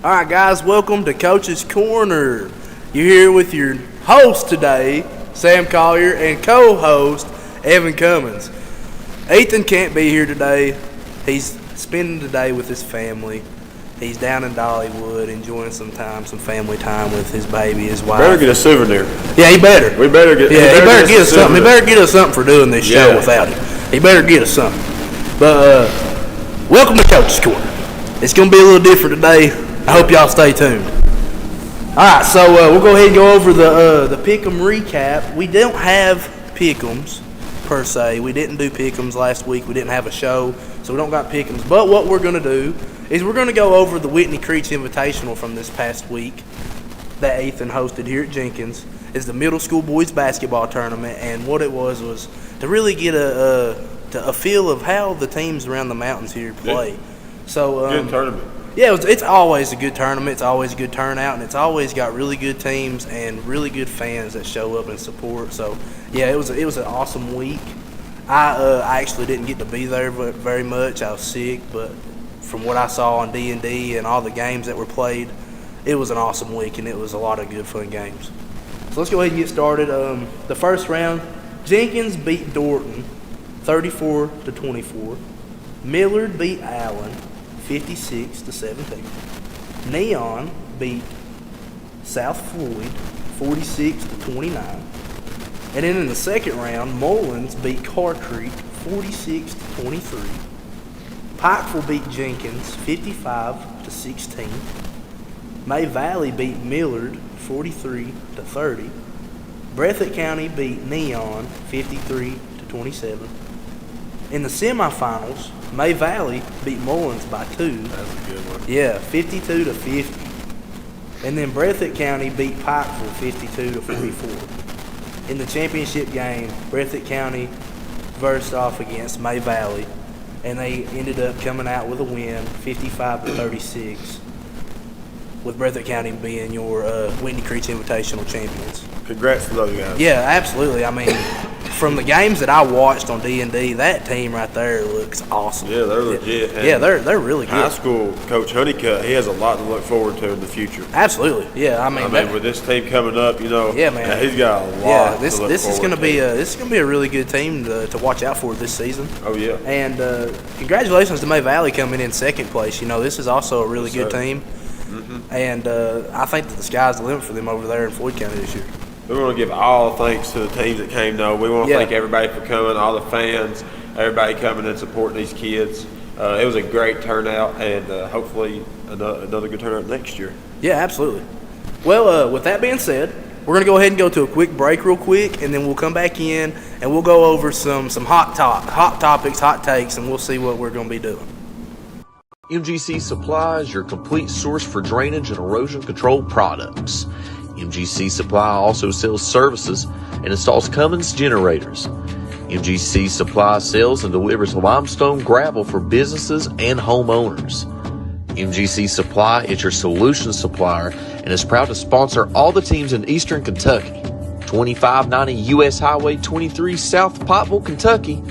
All right, guys, welcome to Coach's Corner. You're here with your host today, Sam Collier, and co-host, Evan Cummins. Ethan can't be here today. He's spending the day with his family. He's down in Dollywood enjoying some family time with his baby, his wife. Better get a souvenir. Yeah, he better. We better get. Yeah, he better get us something. He better get us something for doing this show without him. He better get us something. But welcome to Coach's Corner. It's going to be a little different today. I hope y'all stay tuned. All right, so we'll go ahead and go over the Pick'em recap. We don't have Pick'ems per se. We didn't do Pick'ems last week. We didn't have a show, so we don't got Pick'ems. But what we're going to do is we're going to go over the Whitney Creech Invitational from this past week that Ethan hosted here at Jenkins. It's the middle school boys basketball tournament, and what it was to really get a feel of how the teams around the mountains here play. Yeah. So good tournament. Yeah, it's always a good tournament. It's always a good turnout, and it's always got really good teams and really good fans that show up and support. So, yeah, it was an awesome week. I actually didn't get to be there very much. I was sick, but from what I saw on D&D and all the games that were played, it was an awesome week, and it was a lot of good fun games. So let's go ahead and get started. The first round, Jenkins beat Dorton 34-24. Millard beat Allen 56-17. Neon beat South Floyd 46-29. And then in the second round, Mullins beat Car Creek 46-23. Pikeville beat Jenkins 55-16. May Valley beat Millard 43-30. Breathitt County beat Neon 53-27. In the semifinals, May Valley beat Mullins by 2. That's a good one. Yeah, 52-50. And then Breathitt County beat Pikeville 52-44. In the championship game, Breathitt County versed off against May Valley, and they ended up coming out with a win, 55-36, with Breathitt County being your Whitney Creech Invitational champions. Congrats to those guys. Yeah, absolutely. I mean, from the games that I watched on D&D, that team right there looks awesome. Yeah, they're legit. Yeah, they're really good. High school coach Honeycutt, he has a lot to look forward to in the future. Absolutely. Yeah, I mean with this team coming up, yeah, man, he's got a lot. Yeah, this is going to be a really good team to watch out for this season. Oh yeah. And congratulations to May Valley coming in second place. This is also a really good team. Mm-hmm. And I think that the sky's the limit for them over there in Floyd County this year. We want to give all thanks to the teams that came, though. We want to thank everybody for coming, all the fans, everybody coming and supporting these kids. It was a great turnout, and hopefully another good turnout next year. Yeah, absolutely. Well, with that being said, we're going to go ahead and go to a quick break real quick, and then we'll come back in, and we'll go over some hot topics, hot takes, and we'll see what we're going to be doing. MGC Supply is your complete source for drainage and erosion control products. MGC Supply also sells services and installs Cummins generators. MGC Supply sells and delivers limestone gravel for businesses and homeowners. MGC Supply is your solution supplier and is proud to sponsor all the teams in Eastern Kentucky. 2590 U.S. Highway 23 South Pottville, Kentucky,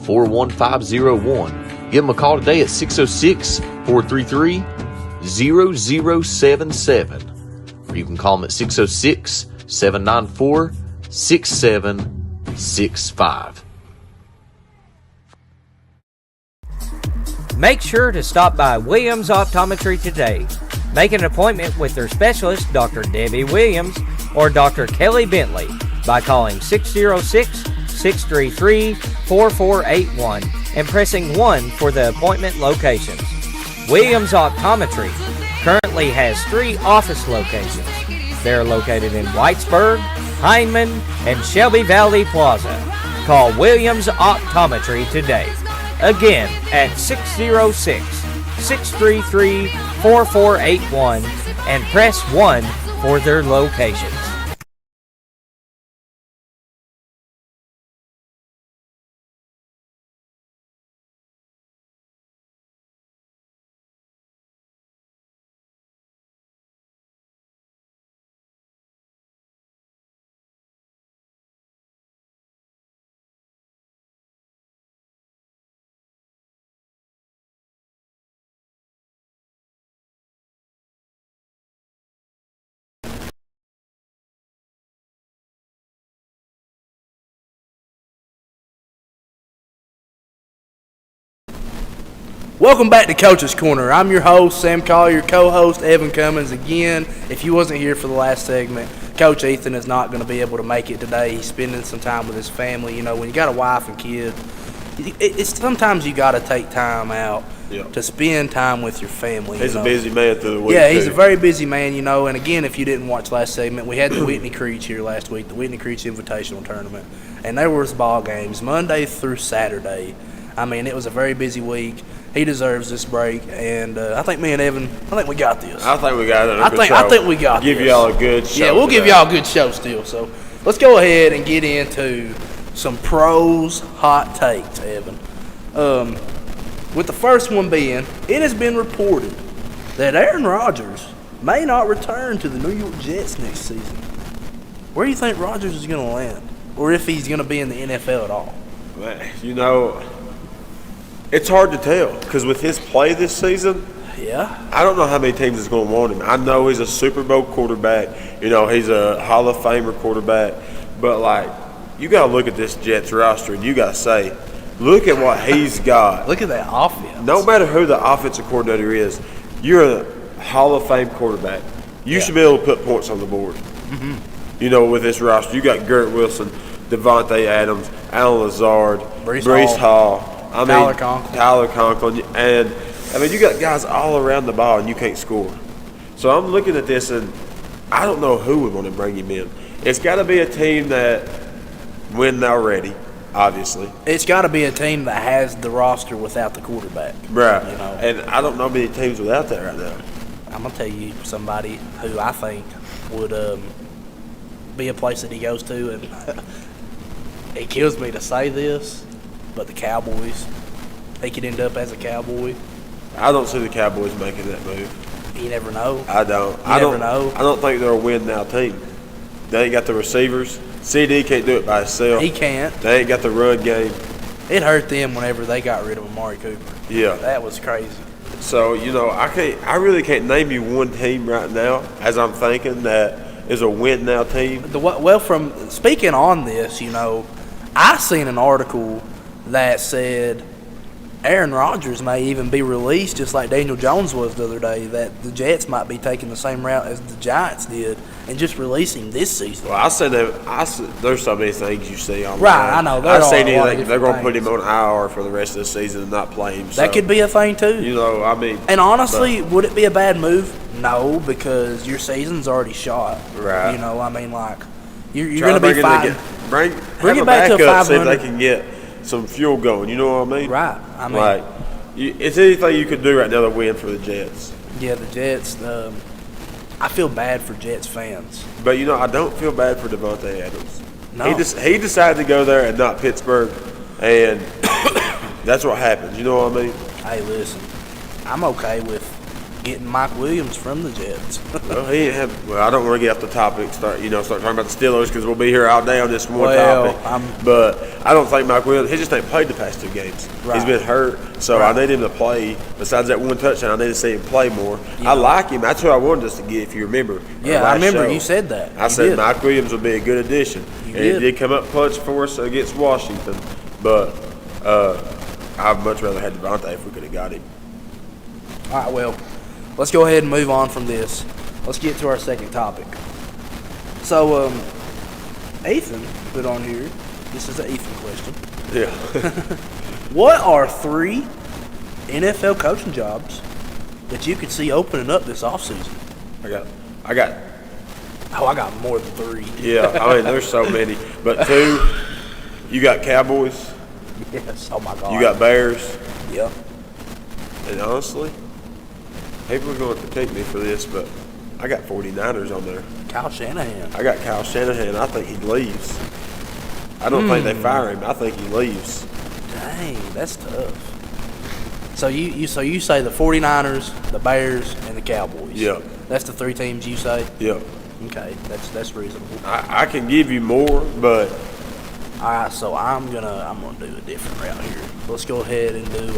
41501. Give them a call today at 606-433-0077. Or you can call them at 606-794-6765. Make sure to stop by Williams Optometry today. Make an appointment with their specialist, Dr. Debbie Williams or Dr. Kelly Bentley, by calling 606-633-4481 and pressing 1 for the appointment locations. Williams Optometry currently has 3 office locations. They're located in Whitesburg, Hindman, and Shelby Valley Plaza. Call Williams Optometry today. Again, at 606-633-4481 and press 1 for their locations. Welcome back to Coach's Corner. I'm your host, Sam Collier, co-host Evan Cummins. Again, if you wasn't here for the last segment, Coach Ethan is not going to be able to make it today. He's spending some time with his family. You know, when you got a wife and kids, it's sometimes you got to take time out to spend time with your family. He's a busy man through the week. Yeah, he's a very busy man, you know. And again, if you didn't watch last segment, we had the Whitney Creech here last week, the Whitney Creech Invitational Tournament. And there was ball games Monday through Saturday. I mean, it was a very busy week. He deserves this break, and I think me and Evan, I think we got this. I think we got it. I think we got this. Give y'all a good show. Yeah, we'll give y'all a good show still. So let's go ahead and get into some pros hot takes, Evan. With the first one being, it has been reported that Aaron Rodgers may not return to the New York Jets next season. Where do you think Rodgers is going to land, or if he's going to be in the NFL at all? Man, you know, it's hard to tell because with his play this season, I don't know how many teams is going to want him. I know he's a Super Bowl quarterback. You know, he's a Hall of Famer quarterback. But, like, you got to look at this Jets roster and you got to say, look at what he's got. Look at that offense. No matter who the offensive coordinator is, you're a Hall of Fame quarterback. You should be able to put points on the board. Mm-hmm. You know, with this roster, you got Garrett Wilson, Devontae Adams, Alan Lazard, Breece Hall. Tyler Conklin. And, I mean, you got guys all around the ball and you can't score. So I'm looking at this and I don't know who would want to bring him in. It's got to be a team that win already, obviously. It's got to be a team that has the roster without the quarterback. Right. You know? And I don't know many teams without that right now. I'm going to tell you somebody who I think would be a place that he goes to, and it kills me to say this, but the Cowboys, they could end up as a Cowboy. I don't see the Cowboys making that move. You never know. I don't. You never know. I don't think they're a win-now team. They ain't got the receivers. CD can't do it by himself. He can't. They ain't got the run game. It hurt them whenever they got rid of Amari Cooper. Yeah. That was crazy. So, you know, I really can't name you one team right now, as I'm thinking, that is a win-now team. Well, from speaking on this, you know, I seen an article that said Aaron Rodgers may even be released just like Daniel Jones was the other day, that the Jets might be taking the same route as the Giants did and just releasing this season. Well, I said there's so many things you see on right, I know. I say they're going to put him on IR for the rest of the season and not play him. That could be a thing too. You know, I mean. And honestly, would it be a bad move? No, because your season's already shot. Right. You know, I mean, like, you're going to be fighting. Bring it back to 500. See if they can get some fuel going. You know what I mean? Right. I mean, like, it's anything you could do right now to win for the Jets. Yeah, the Jets. I feel bad for Jets fans. But, you know, I don't feel bad for Devontae Adams. No. He decided to go there and not Pittsburgh, and that's what happens. You know what I mean? Hey, listen, I'm okay with getting Mike Williams from the Jets. Well, I don't want to get off the topic. Start talking about the Steelers because we'll be here all day on this one topic. But I don't think Mike Williams. He just ain't played the past 2 games. Right. He's been hurt, so I need him to play. Besides that one touchdown, I need to see him play more. Yeah. I like him. That's who I wanted us to get. If you remember. Yeah, I remember you said that. I said Mike Williams would be a good addition. He did come up clutch for us against Washington, but I'd much rather have Devontae if we could have got him. All right, well. Let's go ahead and move on from this. Let's get to our second topic. So, Ethan put on here, this is an Ethan question. Yeah. What are 3 NFL coaching jobs that you could see opening up this offseason? I got. Oh, I got more than 3. Yeah, I mean, there's so many. But 2, you got Cowboys. Yes, oh my God. You got Bears. Yep. And honestly, people are going to critique me for this, but I got 49ers on there. Kyle Shanahan. I got Kyle Shanahan. I think he leaves. I don't think they fire him. I think he leaves. Dang, that's tough. So you say the 49ers, the Bears, and the Cowboys. Yep. That's the 3 teams you say? Yep. Okay, that's reasonable. I can give you more, but all right, so I'm gonna do a different route here. Let's go ahead and do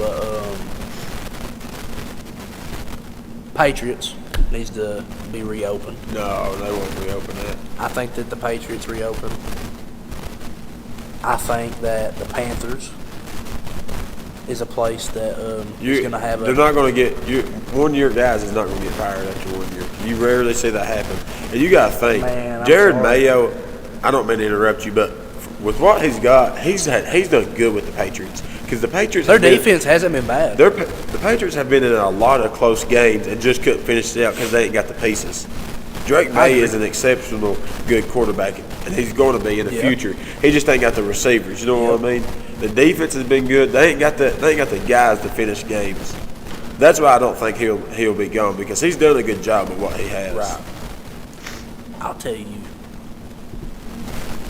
Patriots needs to be reopened. No, they won't reopen that. I think that the Patriots reopen. I think that the Panthers is a place that is going to have They're not going to get – 1 year guys is not going to get fired after 1 year. You rarely see that happen. And you got to think, Jared Mayo, I don't mean to interrupt you, but with what he's got, he's done good with the Patriots. Because the Patriots – their defense hasn't been bad. The Patriots have been in a lot of close games and just couldn't finish it out because they ain't got the pieces. Drake May is an exceptional good quarterback, and he's going to be in the future. He just ain't got the receivers. You know what I mean? The defense has been good. They ain't got the guys to finish games. That's why I don't think he'll be gone, because he's done a good job of what he has. Right. I'll tell you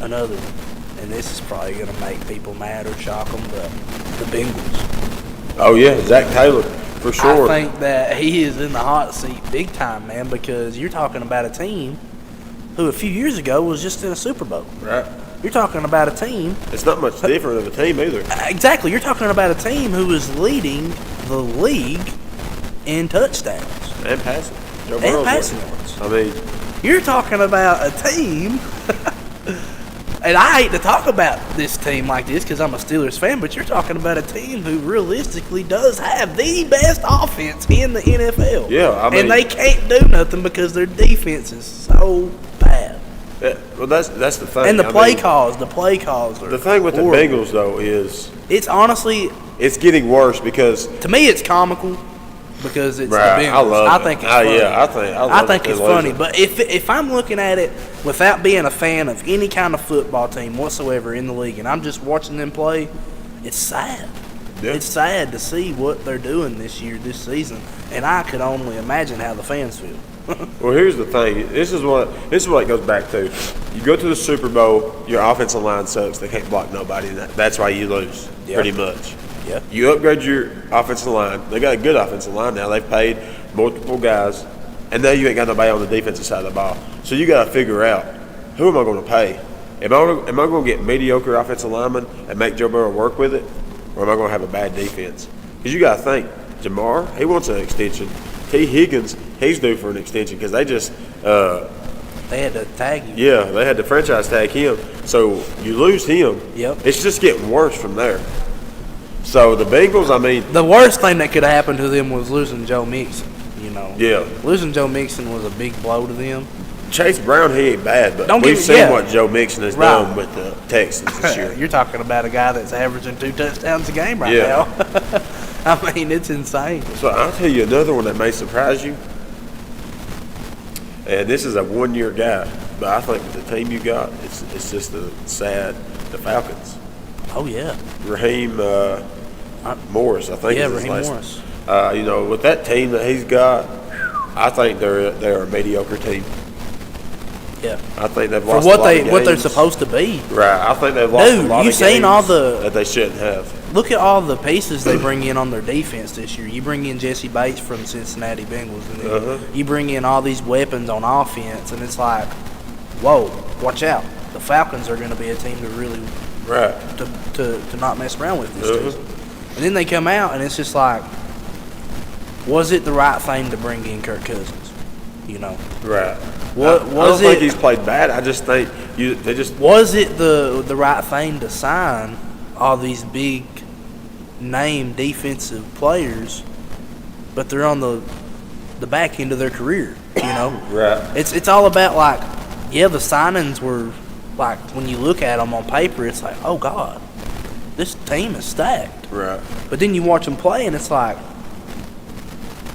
another one, and this is probably going to make people mad or shock them, but the Bengals. Oh yeah, Zach Taylor. For sure. I think that he is in the hot seat big time, man, because you're talking about a team who a few years ago was just in a Super Bowl. Right. You're talking about a team. It's not much different of a team either. Exactly. You're talking about a team who is leading the league in touchdowns. And passing. And passing yards. I mean, you're talking about a team. And I hate to talk about this team like this because I'm a Steelers fan, but you're talking about a team who realistically does have the best offense in the NFL. Yeah, I mean, and they can't do nothing because their defense is so bad. Well, that's the thing. And the play calls are the thing with horrible. the Bengals though is it's honestly getting worse because to me it's comical because it's right, the Bengals. I love I think it's funny. I think it's funny. But if I'm looking at it without being a fan of any kind of football team whatsoever in the league, and I'm just watching them play, it's sad. Yeah. It's sad to see what they're doing this season, and I could only imagine how the fans feel. Well, here's the thing. This is what it goes back to. You go to the Super Bowl, your offensive line sucks. They can't block nobody. That's why you lose, pretty much. Yeah. You upgrade your offensive line. They got a good offensive line now. They've paid multiple guys, and now you ain't got nobody on the defensive side of the ball. So you got to figure out, who am I going to pay? Am I going to get mediocre offensive linemen and make Joe Burrow work with it, or am I going to have a bad defense? Because you got to think, Jamar, he wants an extension. T. Higgins, he's due for an extension because they just they had to tag him. Yeah, they had to franchise tag him. So you lose him. Yep. It's just getting worse from there. So the Bengals, I mean, the worst thing that could have happened to them was losing Joe Mixon. You know. Yeah. Losing Joe Mixon was a big blow to them. Chase Brown, he ain't bad, but we've seen what Joe Mixon has done with the Texans this year. You're talking about a guy that's averaging 2 touchdowns a game right now. I mean, it's insane. So I'll tell you another one that may surprise you. And this is a 1 year guy, but I think with the team you got, it's just the Falcons. Oh yeah. Raheem Morris, I think. Yeah, Raheem Morris. You know, with that team that he's got, I think they're a mediocre team. Yeah, I think they've lost for what they're supposed to be. Right, I think they've lost a lot of games that they shouldn't have. Look at all the pieces they bring in on their defense this year. You bring in Jesse Bates from Cincinnati Bengals, and then you bring in all these weapons on offense, and it's like, whoa, watch out! The Falcons are going to be a team to really to not mess around with this season. And then they come out, and it's just like, was it the right thing to bring in Kirk Cousins? You know, right. I don't think he's played bad. I just think was it the right thing to sign all these big name defensive players, but they're on the back end of their career, you know? Right. It's all about like, yeah, the signings were like when you look at them on paper, it's like, oh God, this team is stacked. Right. But then you watch them play, and it's like,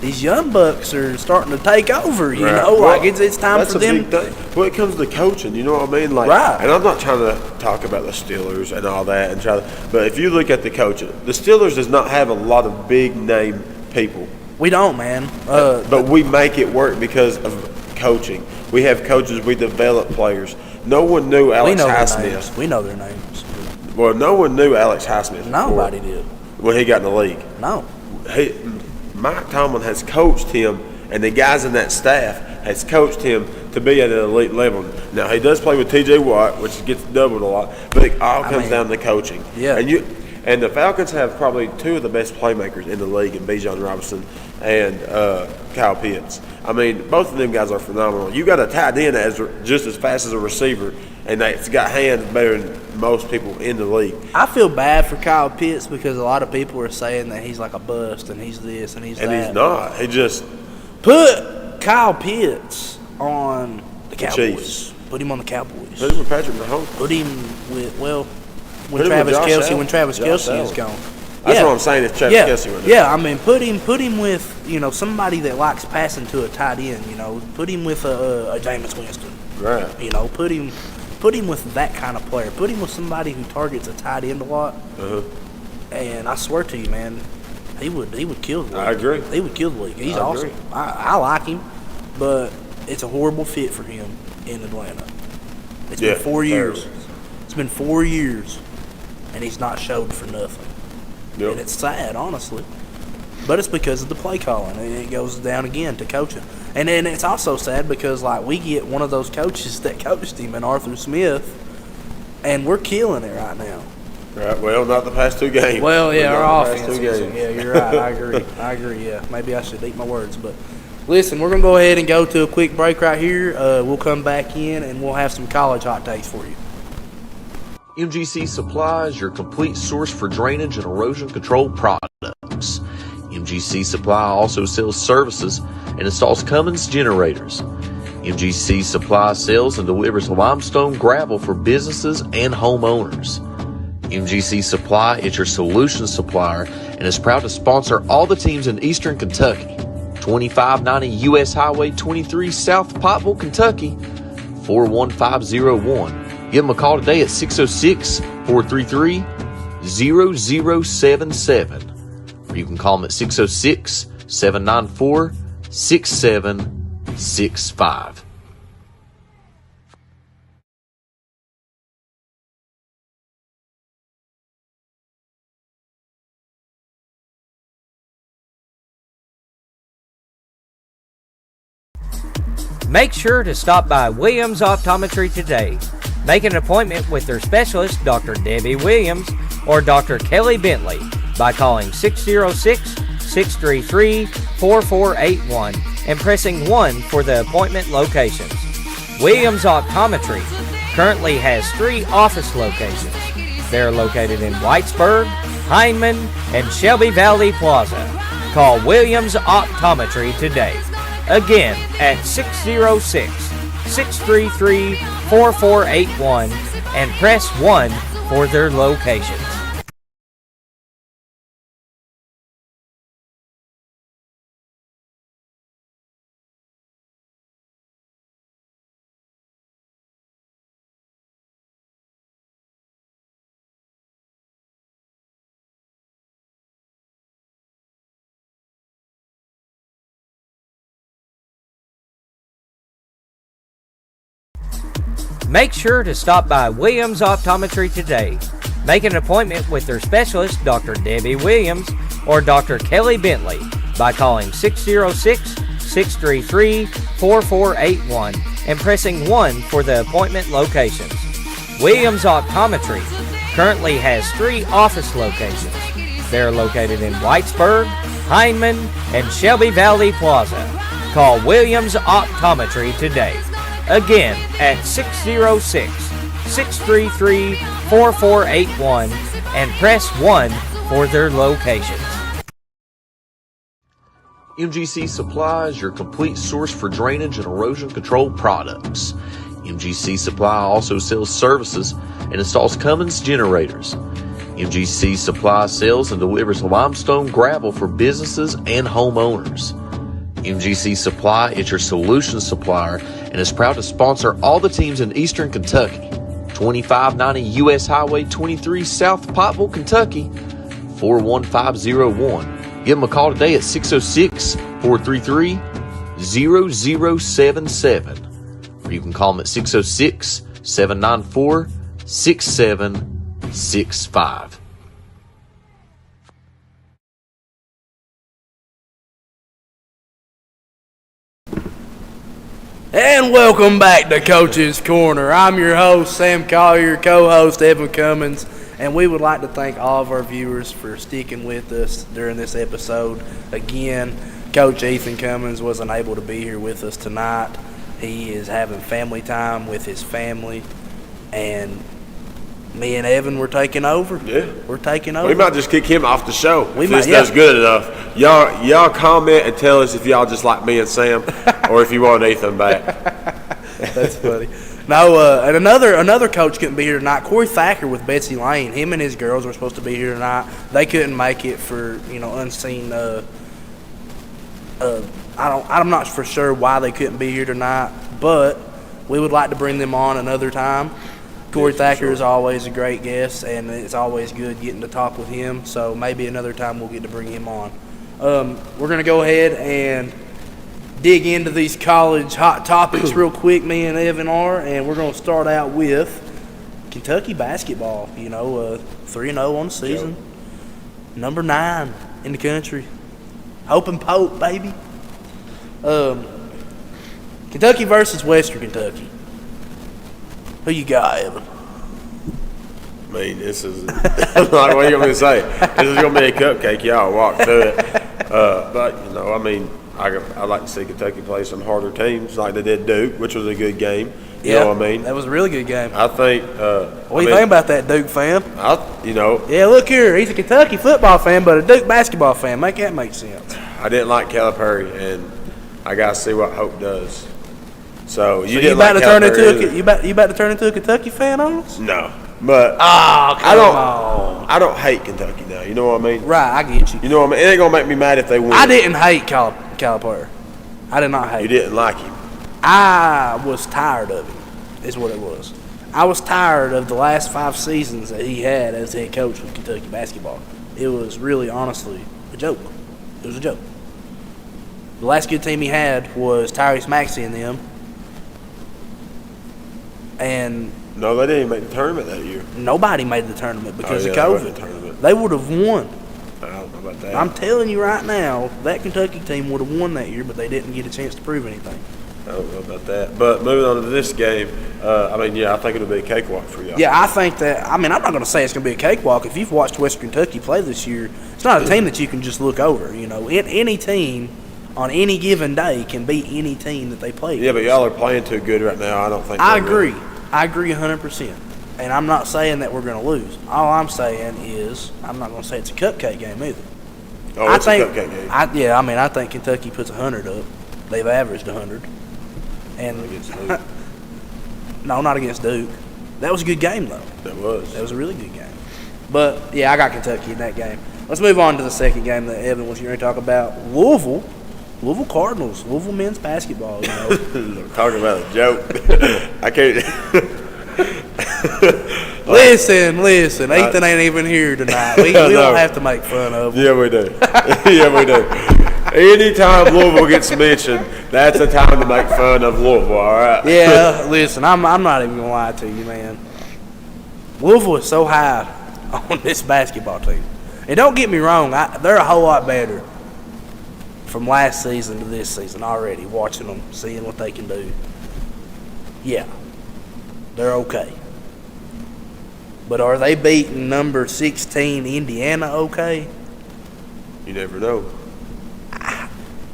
these young bucks are starting to take over, you know? Well, like, it's time for them. Big thing. Well, it comes to coaching, you know what I mean? Like, and I'm not trying to talk about the Steelers and all that, but if you look at the coaching, the Steelers does not have a lot of big name people. We don't, man. But we make it work because of coaching. We have coaches, we develop players. No one knew Alex Highsmith. We know their names. Well, no one knew Alex Highsmith. Nobody did. When he got in the league. No. Mike Tomlin has coached him, and the guys in that staff has coached him to be at an elite level. Now, he does play with T.J. Watt, which gets doubled a lot, but it all comes down to coaching. Yeah. And the Falcons have probably 2 of the best playmakers in the league in Bijan Robinson and Kyle Pitts. I mean, both of them guys are phenomenal. You got a tight end as just as fast as a receiver, and that's got hands better than most people in the league. I feel bad for Kyle Pitts because a lot of people are saying that he's like a bust and he's this and he's that. And he's not. He just put Kyle Pitts on the Cowboys. Chiefs. Put him on the Cowboys. Put him with Patrick Mahomes. Put him with when Put him with Travis Josh Kelce Allen. when Travis Josh Kelce Allen. is gone. That's what I'm saying. If Travis Kelce went there. Yeah, I mean, put him with somebody that likes passing to a tight end. Put him with a Jameis Winston. Right. Put him with that kind of player. Put him with somebody who targets a tight end a lot. Uh-huh. And I swear to you, man, he would kill the league. I agree. He would kill the league. He's I awesome. agree. I like him, but it's a horrible fit for him in Atlanta. It's been 4 years. Terrible. It's been 4 years, and he's not showed for nothing. Yep. And it's sad, honestly. But it's because of the play calling. And it goes down again to coaching. And then it's also sad because, we get one of those coaches that coached him in Arthur Smith, and we're killing it right now. Right. Well, not the past 2 games. Well, yeah, our offense. Past 2 games. Yeah, you're right. I agree, yeah. Maybe I should eat my words. But listen, we're going to go ahead and go to a quick break right here. We'll come back in, and we'll have some college hot takes for you. MGC Supply is your complete source for drainage and erosion control products. MGC Supply also sells services and installs Cummins generators. MGC Supply sells and delivers limestone gravel for businesses and homeowners. MGC Supply is your solutions supplier and is proud to sponsor all the teams in Eastern Kentucky. 2590 U.S. Highway 23 South Pottville, Kentucky, 41501. Give them a call today at 606-433-0077. Or you can call them at 606-794-6765. Make sure to stop by Williams Optometry today. Make an appointment with their specialist, Dr. Debbie Williams or Dr. Kelly Bentley, by calling 606-633-4481 and pressing 1 for the appointment locations. Williams Optometry currently has 3 office locations. They're located in Whitesburg, Hindman, and Shelby Valley Plaza. Call Williams Optometry today. Again, at 606-633-4481 and press 1 for their locations. Make sure to stop by Williams Optometry today. Make an appointment with their specialist, Dr. Debbie Williams or Dr. Kelly Bentley, by calling 606-633-4481 and pressing 1 for the appointment locations. Williams Optometry currently has 3 office locations. They're located in Whitesburg, Hindman, and Shelby Valley Plaza. Call Williams Optometry today. Again, at 606-633-4481 and press 1 for their locations. MGC Supply is your complete source for drainage and erosion control products. MGC Supply also sells services and installs Cummins generators. MGC Supply sells and delivers limestone gravel for businesses and homeowners. MGC Supply is your solutions supplier and is proud to sponsor all the teams in Eastern Kentucky. 2590 U.S. Highway 23 South Pottville, Kentucky, 41501. Give them a call today at 606-433-0077. Or you can call them at 606-794-6765. And welcome back to Coach's Corner. I'm your host, Sam Collier, co-host, Evan Cummins, and we would like to thank all of our viewers for sticking with us during this episode. Again, Coach Ethan Cummins wasn't able to be here with us tonight. He is having family time with his family, and Me and Evan were taking over. Yeah. We're taking over. We might just kick him off the show. If might, this does good enough. Y'all comment and tell us if y'all just like me and Sam or if you want Ethan back. That's funny. No, and another coach couldn't be here tonight. Corey Thacker with Betsy Layne. Him and his girls were supposed to be here tonight. They couldn't make it for unseen. I'm not for sure why they couldn't be here tonight, but we would like to bring them on another time. Corey Thacker is always a great guest, and it's always good getting to talk with him. So maybe another time we'll get to bring him on. We're gonna go ahead and dig into these college hot topics real quick, me and Evan are, and we're going to start out with Kentucky basketball. 3-0 on the season. Number 9 in the country. Hope and Pope, baby. Kentucky versus Western Kentucky. Who you got, Evan? I mean, this is like, what are you going to say? This is going to be a cupcake. Y'all walk through it. But, I'd like to see Kentucky play some harder teams like they did Duke, which was a good game. You know what I mean? That was a really good game. I think. What do you think about that, Duke fan? Yeah, look here. He's a Kentucky football fan, but a Duke basketball fan. Make that make sense. I didn't like Calipari, and I got to see what Hope does. So you about like to turn Calipari into you about to turn into a Kentucky fan on us? No, but I don't hate Kentucky now. You know what I mean? Right, I get you. You know what I mean? It ain't gonna make me mad if they win. I didn't hate Calipari. I did not hate. You didn't like him. I was tired of him. Is what it was. I was tired of the last 5 seasons that he had as head coach with Kentucky basketball. It was really, honestly, a joke. It was a joke. The last good team he had was Tyrese Maxey and them. And no, they didn't make the tournament that year. Nobody made the tournament because of COVID. They would have won. I don't know about that. I'm telling you right now, that Kentucky team would have won that year, but they didn't get a chance to prove anything. I don't know about that. But moving on to this game, I think it'll be a cakewalk for y'all. Yeah, I think that. I'm not going to say it's going to be a cakewalk. If you've watched Western Kentucky play this year, it's not a team that you can just look over. Any team on any given day can beat any team that they play. Yeah, but y'all are playing too good right now. I don't think. I agree. I agree 100%. And I'm not saying that we're going to lose. All I'm saying is I'm not going to say it's a cupcake game either. Oh, it's a cupcake game. I think Kentucky puts 100 up. They've averaged 100. And against Duke. No, not against Duke. That was a good game, though. That was a really good game. But, yeah, I got Kentucky in that game. Let's move on to the second game that Evan was going to talk about. Louisville Cardinals, Louisville men's basketball. Talking about a joke. I can't. Listen. Ethan ain't even here tonight. We don't have to make fun of him. Yeah, we do. Anytime Louisville gets mentioned, that's the time to make fun of Louisville, all right? Yeah, listen, I'm not even going to lie to you, man. Louisville is so high on this basketball team. And don't get me wrong, they're a whole lot better from last season to this season already, watching them, seeing what they can do. Yeah, they're okay. But are they beating number 16 Indiana okay? You never know.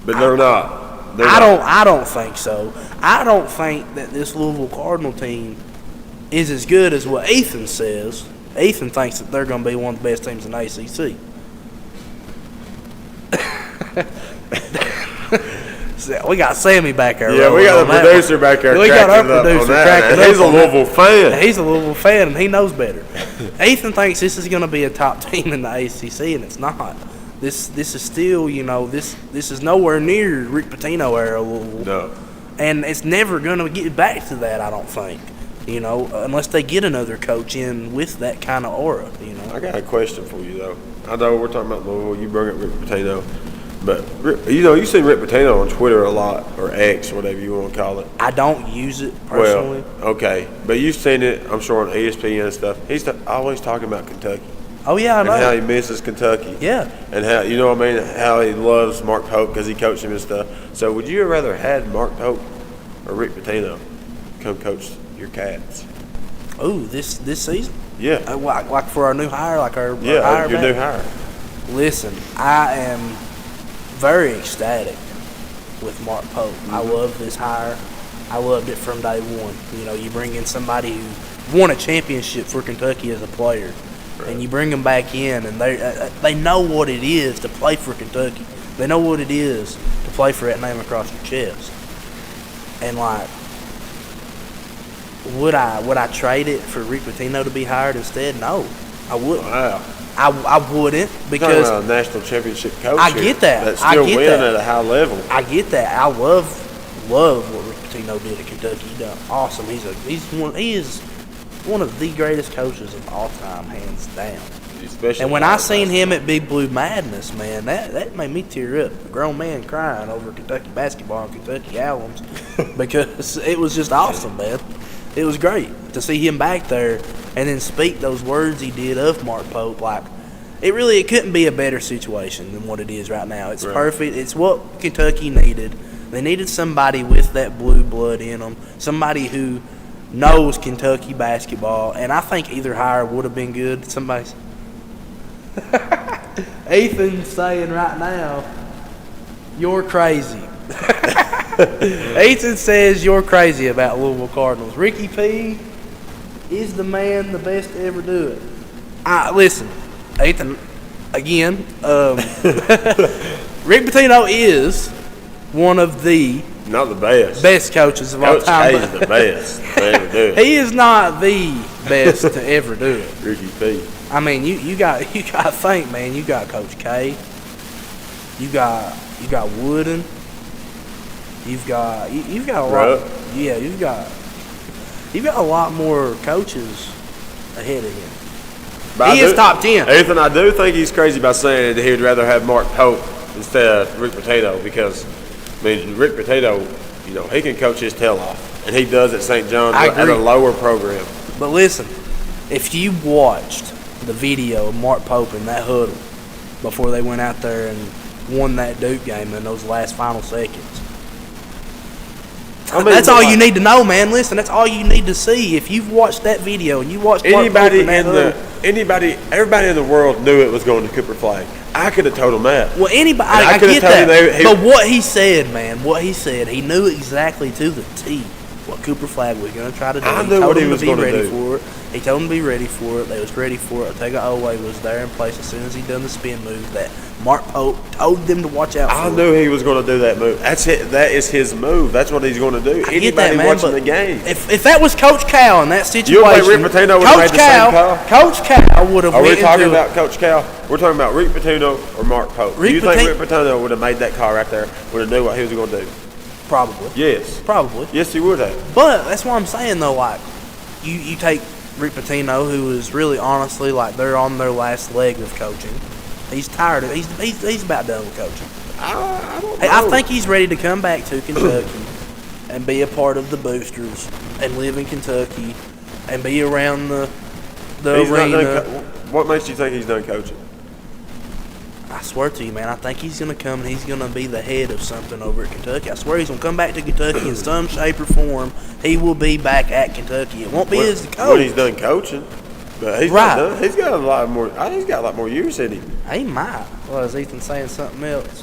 But they're not. I don't think so. I don't think that this Louisville Cardinal team is as good as what Ethan says. Ethan thinks that they're going to be one of the best teams in the ACC. We got Sammy back there. Yeah, we got the producer back there. We got our producer cracking up. He's a Louisville fan. He's a Louisville fan, and he knows better. Ethan thinks this is going to be a top team in the ACC, and it's not. This is still, this is nowhere near Rick Pitino era Louisville. No. And it's never going to get back to that, I don't think. Unless they get another coach in with that kind of aura. I got a question for you though. I know we're talking about Louisville. You bring up Rick Pitino. But, you see Rick Pitino on Twitter a lot, or X, or whatever you want to call it. I don't use it personally. Well, okay. But you've seen it, I'm sure, on ESPN and stuff. He's always talking about Kentucky. Oh, yeah, I know. And how he misses Kentucky. Yeah. And how, you know what I mean, how he loves Mark Pope because he coached him and stuff. So would you have rather had Mark Pope or Rick Pitino come coach your Cats? Oh, this season? Yeah. Like for our new hire? Our your hire new hire. Listen, I am very ecstatic with Mark Pope. I love this hire. I loved it from day one. You bring in somebody who won a championship for Kentucky as a player, and you bring them back in, and they know what it is to play for Kentucky. They know what it is to play for that name across your chest. And like, would I trade it for Rick Pitino to be hired instead? No, I wouldn't. Wow. I wouldn't because a national championship coach. I get that. That's still winning at a high level. I get that. I love what Rick Pitino did at Kentucky. He done awesome. He is one of the greatest coaches of all time, hands down. Especially and when I seen him at Big Blue Madness, man, that made me tear up. A grown man crying over Kentucky basketball and Kentucky albums because it was just awesome, man. It was great to see him back there and then speak those words he did of Mark Pope. Like, it couldn't be a better situation than what it is right now. It's perfect. It's what Kentucky needed. They needed somebody with that blue blood in them, somebody who knows Kentucky basketball, and I think either hire would have been good. Somebody's Ethan's saying right now, you're crazy. Ethan says you're crazy about Louisville Cardinals. Ricky P is the man, the best to ever do it. Listen, Ethan, again, Rick Pitino is one of the not the best coaches of all time. Coach K is the best to ever do it. He is not the best to ever do it. Ricky P. I mean, you got to think, man. You got Coach K. You got Wooden. You've got a lot. Yeah, you've got a lot more coaches ahead of him. But he is top 10. Ethan, I do think he's crazy by saying that he would rather have Mark Pope instead of Rick Pitino because, I mean, Rick Pitino, he can coach his tail off, and he does at St. John's at a lower program. But listen, if you watched the video of Mark Pope in that huddle before they went out there and won that Duke game in those last final seconds, that's all you need to know, man. Listen, that's all you need to see. If you've watched that video and you watched everybody in the world knew it was going to Cooper Flag. I could have told him that. Well, anybody, I get that. But what he said, man, he knew exactly to the T what Cooper Flag was going to try to do. I knew what he was going to do. For it. He told them to be ready for it. They was ready for it. Otega Oweh was there in place as soon as he done the spin move that Mark Pope told them to watch out for. I knew he was going to do that move. That's it. That is his move. That's what he's going to do. Anybody watching the game. If that was Coach Cal in that situation, you think Rick Pitino would have made the same call? Coach Cal would have. Are we talking about Coach Cal? We're talking about Rick Pitino or Mark Pope. Do you think Rick Pitino would have made that call right there? Would have knew what he was going to do? Probably. Yes. Probably. Yes, he would have. But that's what I'm saying, though. Like, you take Rick Pitino, who is really honestly, like, they're on their last leg of coaching. He's tired of it. He's about done with coaching. I don't know. I think he's ready to come back to Kentucky and be a part of the boosters and live in Kentucky and be around the arena. What makes you think he's done coaching? I swear to you, man, I think he's going to come and he's going to be the head of something over at Kentucky. I swear he's going to come back to Kentucky in some shape or form. He will be back at Kentucky. It won't be as the coach. When he's done coaching. But he's not done. He's got a lot more. I think he's got a lot more years in him. He might. Well, is Ethan saying something else?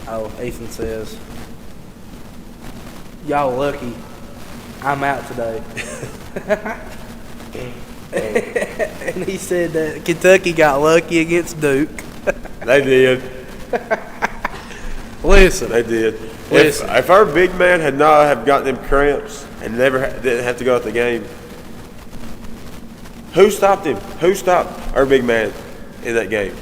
Oh, Ethan says, y'all lucky. I'm out today. And he said that Kentucky got lucky against Duke. They did. Listen. They did. If our big man had not have gotten them cramps and didn't have to go at the game, who stopped him? Who stopped our big man in that game?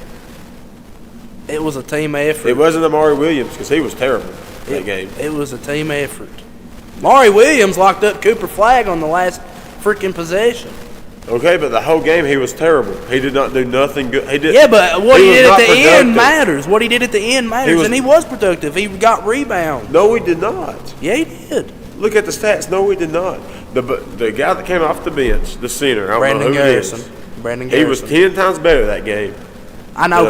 It was a team effort. It wasn't Amari Williams because he was terrible in that game. It was a team effort. Amari Williams locked up Cooper Flag on the last freaking possession. Okay, but the whole game he was terrible. He did not do nothing good. Yeah, but what he did at the end matters. What he did at the end matters, and he was productive. He got rebounds. No, he did not. Yeah, he did. Look at the stats. No, he did not. The guy that came off the bench, the center, I don't know who Garrison. it is. Brandon Garrison. He was 10 times better that game. I know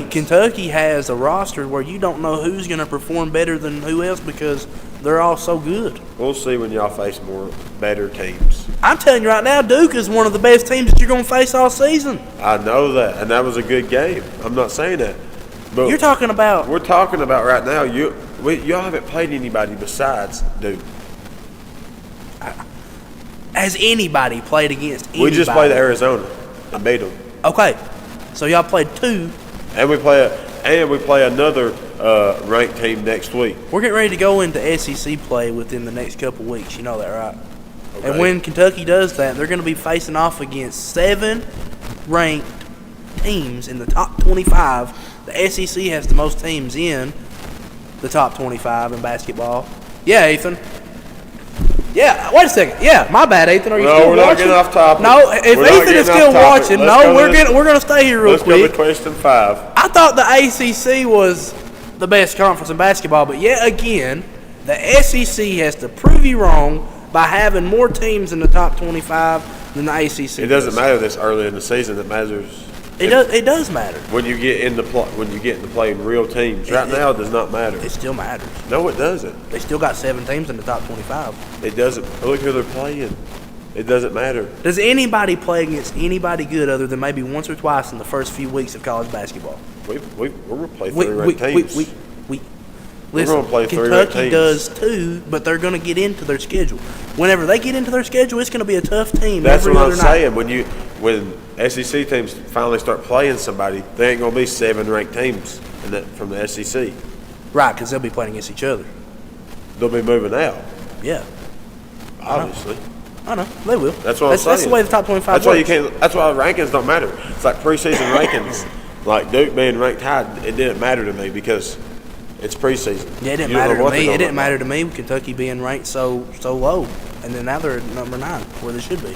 Kentucky has a roster where you don't know who's going to perform better than who else because they're all so good. We'll see when y'all face more better teams. I'm telling you right now, Duke is one of the best teams that you're going to face all season. I know that, and that was a good game. I'm not saying that. But you're talking about. We're talking about right now. y'all haven't played anybody besides Duke. Has anybody played against anybody? We just played Arizona and beat them. Okay, so y'all played 2. And we play another ranked team next week. We're getting ready to go into SEC play within the next couple weeks. You know that, right? Okay. And when Kentucky does that, they're going to be facing off against 7 ranked teams in the top 25. The SEC has the most teams in the top 25 in basketball. Yeah, Ethan. Yeah, wait a second. Yeah, my bad, Ethan. Are you still watching? No, we're not getting off topic. No, if Ethan is still watching, we're going to stay here real quick. Let's go to question 5. I thought the ACC was the best conference in basketball, but yet again, the SEC has to prove you wrong by having more teams in the top 25 than the ACC. It doesn't matter this early in the season. It matters. It does matter when you get into playing real teams. Right now, it does not matter. It still matters. No, it doesn't. They still got 7 teams in the top 25. It doesn't. Look who they're playing. It doesn't matter. Does anybody play against anybody good other than maybe once or twice in the first few weeks of college basketball? We're going to play 3 ranked teams. Listen, we're going to play 3 ranked Kentucky teams. does too, but they're going to get into their schedule. Whenever they get into their schedule, it's going to be a tough team. That's every what other I'm night. saying. When SEC teams finally start playing somebody, they ain't going to be 7 ranked teams from the SEC. Right, because they'll be playing against each other. They'll be moving out. Yeah. Obviously. I know. They will. That's what I'm saying. That's the way the top 25 That's works. That's why rankings don't matter. It's like preseason rankings. Like Duke being ranked high, it didn't matter to me because it's preseason. Yeah, it didn't matter to me. It didn't matter to me with Kentucky being ranked so low. And then now they're at number 9, where they should be.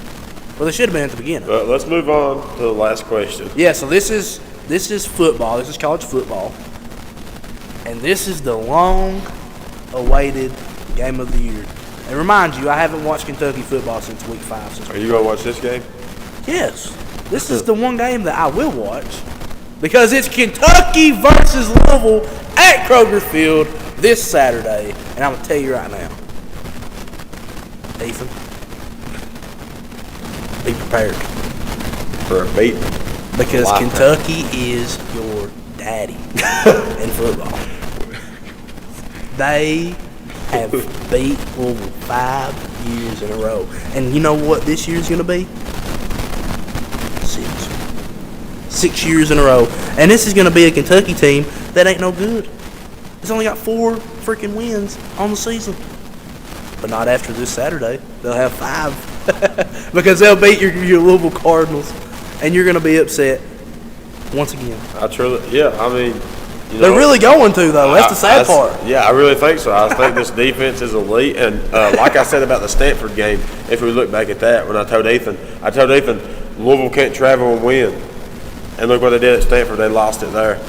Well, they should have been at the beginning. But let's move on to the last question. Yeah, so this is football. This is college football. And this is the long-awaited game of the year. And remind you, I haven't watched Kentucky football since week 5. Are you going to watch this game? Yes. This is the one game that I will watch because it's Kentucky versus Louisville at Kroger Field this Saturday. And I'm going to tell you right now, Ethan, be prepared. For a beat? Because Kentucky is your daddy in football. They have beat Louisville 5 years in a row. And you know what this year's going to be? 6 years in a row. And this is going to be a Kentucky team that ain't no good. It's only got 4 freaking wins on the season. But not after this Saturday. They'll have 5. Because they'll beat your Louisville Cardinals. And you're going to be upset once again. They're really going to, though. That's the sad part. Yeah, I really think so. I think this defense is elite. And like I said about the Stanford game, if we look back at that, when I told Ethan, Louisville can't travel and win. And look what they did at Stanford. They lost it there.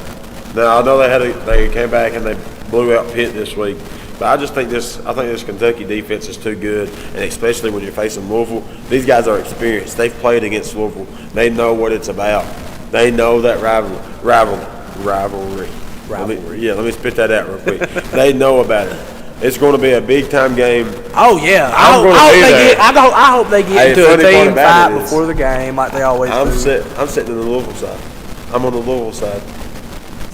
Now, I know they came back and they blew out Pitt this week. But I think this Kentucky defense is too good, and especially when you're facing Louisville. These guys are experienced. They've played against Louisville. They know what it's about. They know that rivalry. Let me spit that out real quick. They know about it. It's going to be a big-time game. Oh, yeah. I hope they get into a team fight before the game like they always do. I'm sitting on the Louisville side. I'm on the Louisville side.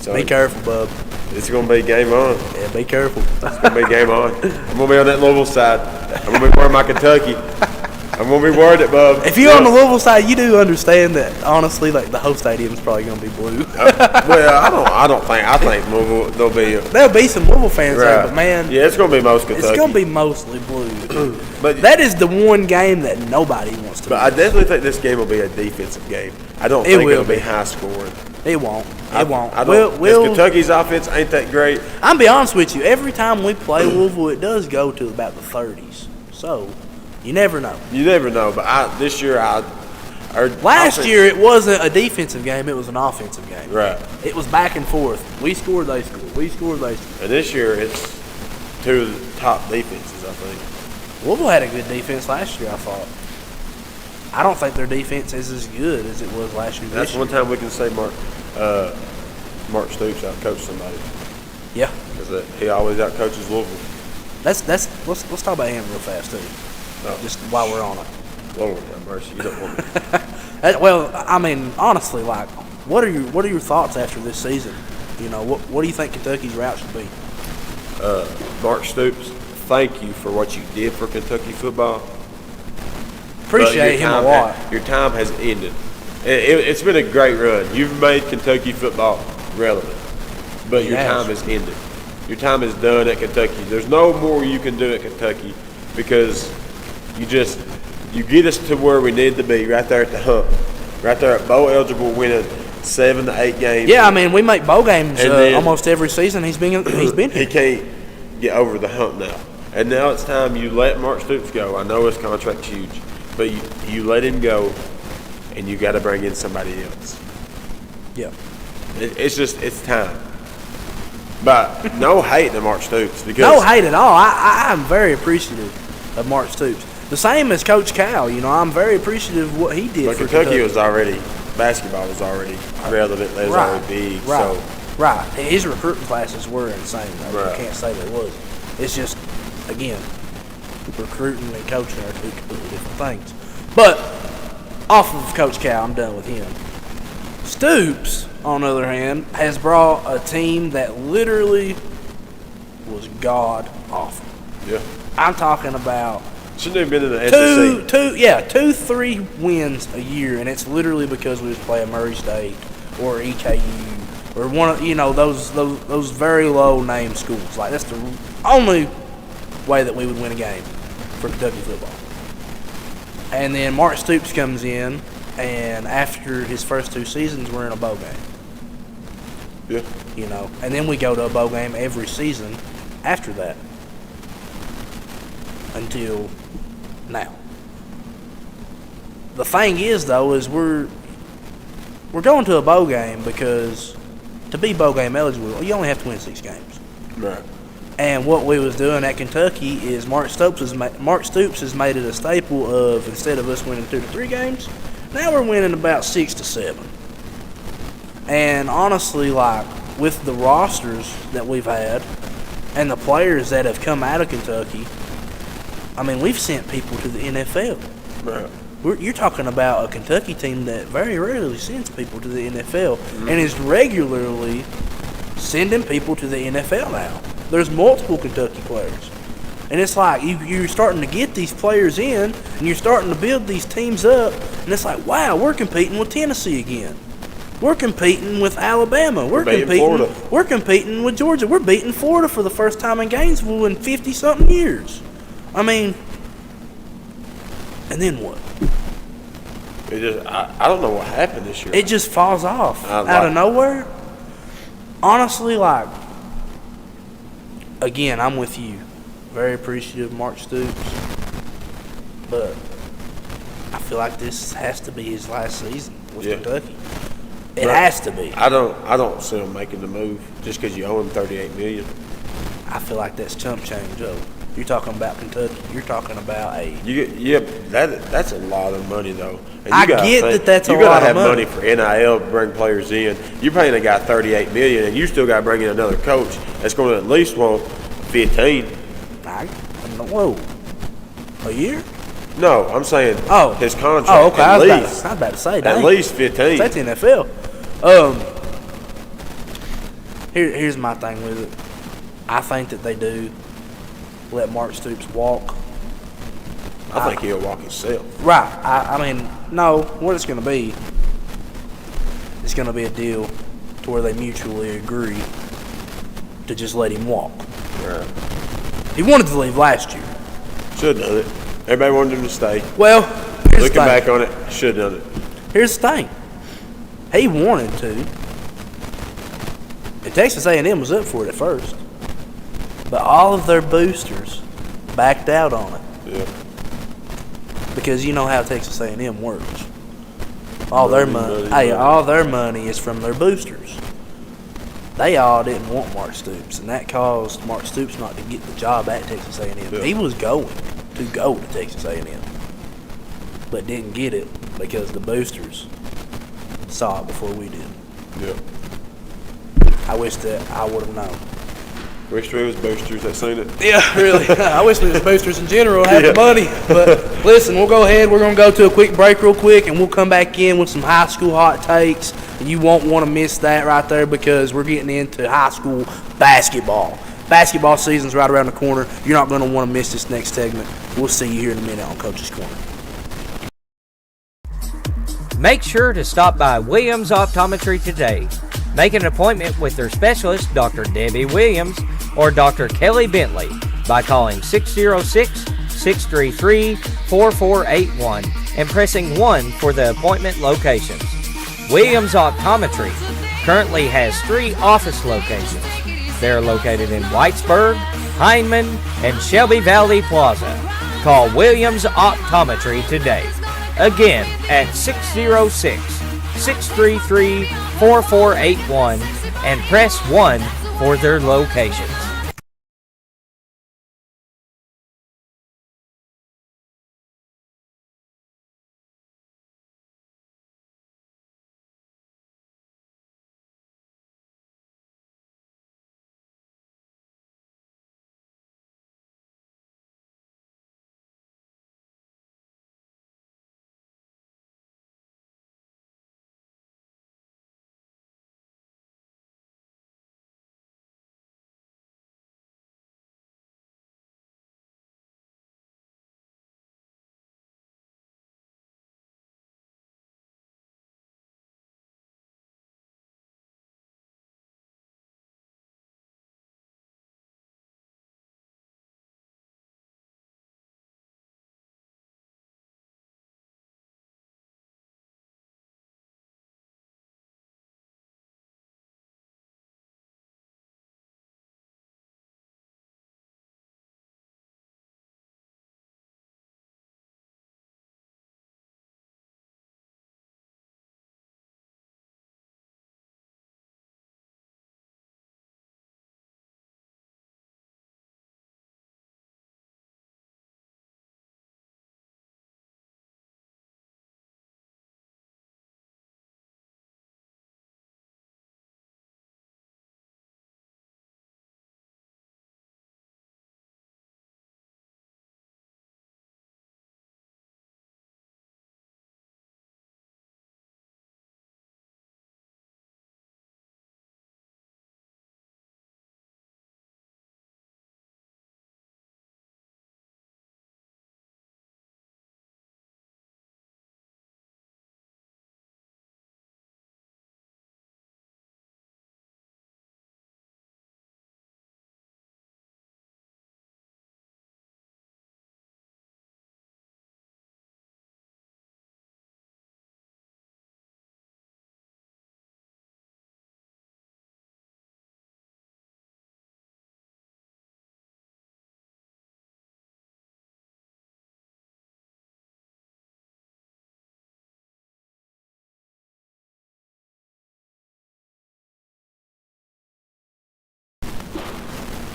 So be careful, bub. It's going to be game on. Yeah, be careful. It's going to be game on. I'm going to be on that Louisville side. I'm going to be wearing my Kentucky. I'm going to be worried it, bub. If you're on the Louisville side, you do understand that, honestly, like the whole stadium's probably going to be blue. I think Louisville, there'll be some Louisville fans there, but man. Yeah, it's going to be most Kentucky. It's going to be mostly blue. But that is the one game that nobody wants to But I definitely think this game will be a defensive game. I don't think it'll be high scoring. It won't. Kentucky's offense ain't that great. I'll be honest with you. Every time we play Louisville, it does go to about the 30s. So, you never know. You never know. But this year, last year, it wasn't a defensive game. It was an offensive game. Right. It was back and forth. We scored, they scored. We scored, they scored. And this year, it's 2 of the top defenses, I think. Louisville had a good defense last year, I thought. I don't think their defense is as good as it was last year. That's one time we can say Mark Stoops outcoached somebody. Yeah, because he always outcoaches Louisville. Let's talk about him real fast too. No. Just while we're on it. Lord have mercy, you don't want me. Well, I mean, honestly, like, what are your thoughts after this season? You know, what do you think Kentucky's route should be? Mark Stoops, thank you for what you did for Kentucky football. Appreciate him a lot. Your time has ended. It's been a great run. You've made Kentucky football relevant, but your time has ended. Your time is done at Kentucky. There's no more you can do at Kentucky because you get us to where we need to be, right there at the hump, right there at bowl eligible, winning 7 to 8 games. Yeah, I mean, we make bowl games almost every season. He's been here. He can't get over the hump now, and now it's time you let Mark Stoops go. I know his contract's huge, but you let him go, and you got to bring in somebody else. Yeah, it's time. But no hate to Mark Stoops. Because no hate at all. I'm very appreciative of Mark Stoops. The same as Coach Cal. I'm very appreciative of what he did but for Kentucky. Basketball was already relevant. It was already big. Right. His recruiting classes were insane. I can't say they wasn't. It's just, again, recruiting and coaching are two completely different things. But off of Coach Cal, I'm done with him. Stoops, on the other hand, has brought a team that literally was god awful. Yeah. I'm talking about shouldn't have been in the SEC. 2-3 wins a year, and it's literally because we was playing Murray State or EKU or one of those very low name schools. Like, that's the only way that we would win a game for Kentucky football. And then Mark Stoops comes in, and after his first 2 seasons, we're in a bowl game. Yeah. And then we go to a bowl game every season after that until now. The thing is, though, is we're going to a bowl game because to be bowl game eligible, you only have to win 6 games. Right. And what we was doing at Kentucky is Mark Stoops has made it a staple of, instead of us winning 2 to 3 games, now we're winning about 6 to 7. And honestly, like, with the rosters that we've had and the players that have come out of Kentucky, I mean, we've sent people to the NFL. Right. You're talking about a Kentucky team that very rarely sends people to the NFL and is regularly sending people to the NFL now. There's multiple Kentucky players. And it's like you're starting to get these players in, and you're starting to build these teams up, and it's like, wow, we're competing with Tennessee again. We're competing with Alabama. We're competing with Georgia. We're beating Florida for the first time in Gainesville in 50-something years. I mean, and then what? I don't know what happened this year. It just falls off out of nowhere. Honestly, like, again, I'm with you. Very appreciative of Mark Stoops. But I feel like this has to be his last season with Kentucky. It has to be. I don't see him making the move just because you owe him $38 million. I feel like that's chump change, Joe. You're talking about Kentucky. You're talking about that's a lot of money, though. And I get that's a lot of money. You got to have money for NIL to bring players in. You're paying a guy $38 million, and you still got to bring in another coach that's going to at least want 15. Whoa, a year? No, I'm saying his contract. Oh, okay. At I was about to say at least 15. That's NFL. Here's my thing with it. I think that they do let Mark Stoops walk. I think he'll walk himself. Right. I mean, no. What it's going to be, it's going to be a deal to where they mutually agree to just let him walk. Right. He wanted to leave last year. Should have done it. Everybody wanted him to stay. Well, looking back on it, should have done it. Here's the thing. He wanted to. And Texas A&M was up for it at first. But all of their boosters backed out on it. Yeah. Because you know how Texas A&M works. All their money is from their boosters. They all didn't want Mark Stoops, and that caused Mark Stoops not to get the job at Texas A&M. Yeah. He was going to go to Texas A&M, but didn't get it because the boosters saw it before we did. Yeah. I wish that I would have known. Wish we was boosters that seen it. Yeah, really. I wish we was boosters in general had the money. But listen, we'll go ahead. We're going to go to a quick break real quick, and we'll come back in with some high school hot takes. And you won't want to miss that right there because we're getting into high school basketball. Basketball season's right around the corner. You're not going to want to miss this next segment. We'll see you here in a minute on Coach's Corner. Make sure to stop by Williams Optometry today. Make an appointment with their specialist, Dr. Debbie Williams or Dr. Kelly Bentley, by calling 606-633-4481 and pressing 1 for the appointment locations. Williams Optometry currently has 3 office locations. They're located in Whitesburg, Hindman, and Shelby Valley Plaza. Call Williams Optometry today. Again, at 606-633-4481 and press 1 for their locations.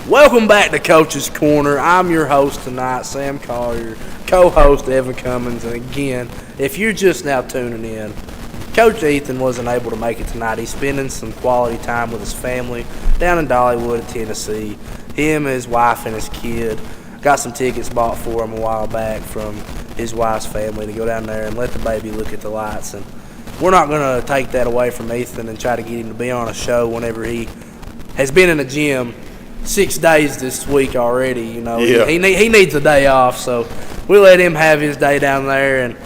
Welcome back to Coach's Corner. I'm your host tonight, Sam Collier, co-host Evan Cummins, and again, if you're just now tuning in, Coach Ethan wasn't able to make it tonight. He's spending some quality time with his family down in Dollywood, Tennessee. Him, his wife, and his kid. Got some tickets bought for him a while back from his wife's family to go down there and let the baby look at the lights. And we're not going to take that away from Ethan and try to get him to be on a show whenever he has been in the gym 6 days this week already. You know, he needs a day off, so we let him have his day down there. And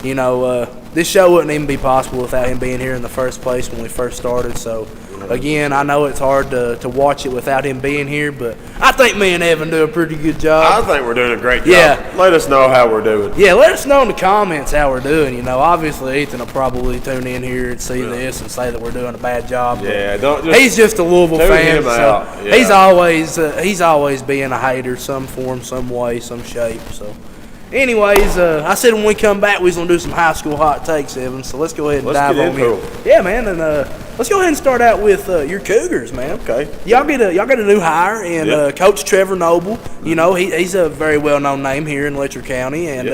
you know, this show wouldn't even be possible without him being here in the first place when we first started. So again, I know it's hard to watch it without him being here, but I think me and Evan do a pretty good job. I think we're doing a great job. Yeah. Let us know how we're doing. Yeah, let us know in the comments how we're doing. You know, obviously Ethan will probably tune in here and see this and say that we're doing a bad job. Yeah, don't just he's just a Louisville fan, so yeah. he's always being a hater, some form, some way, some shape. So, anyways, I said when we come back, we was gonna do some high school hot takes, Evan. So let's go ahead and dive on in. Yeah, man, and let's go ahead and start out with your Cougars, man. Okay. Y'all get a new hire, and Coach Trevor Noble. You know, he's a very well-known name here in Letcher County, and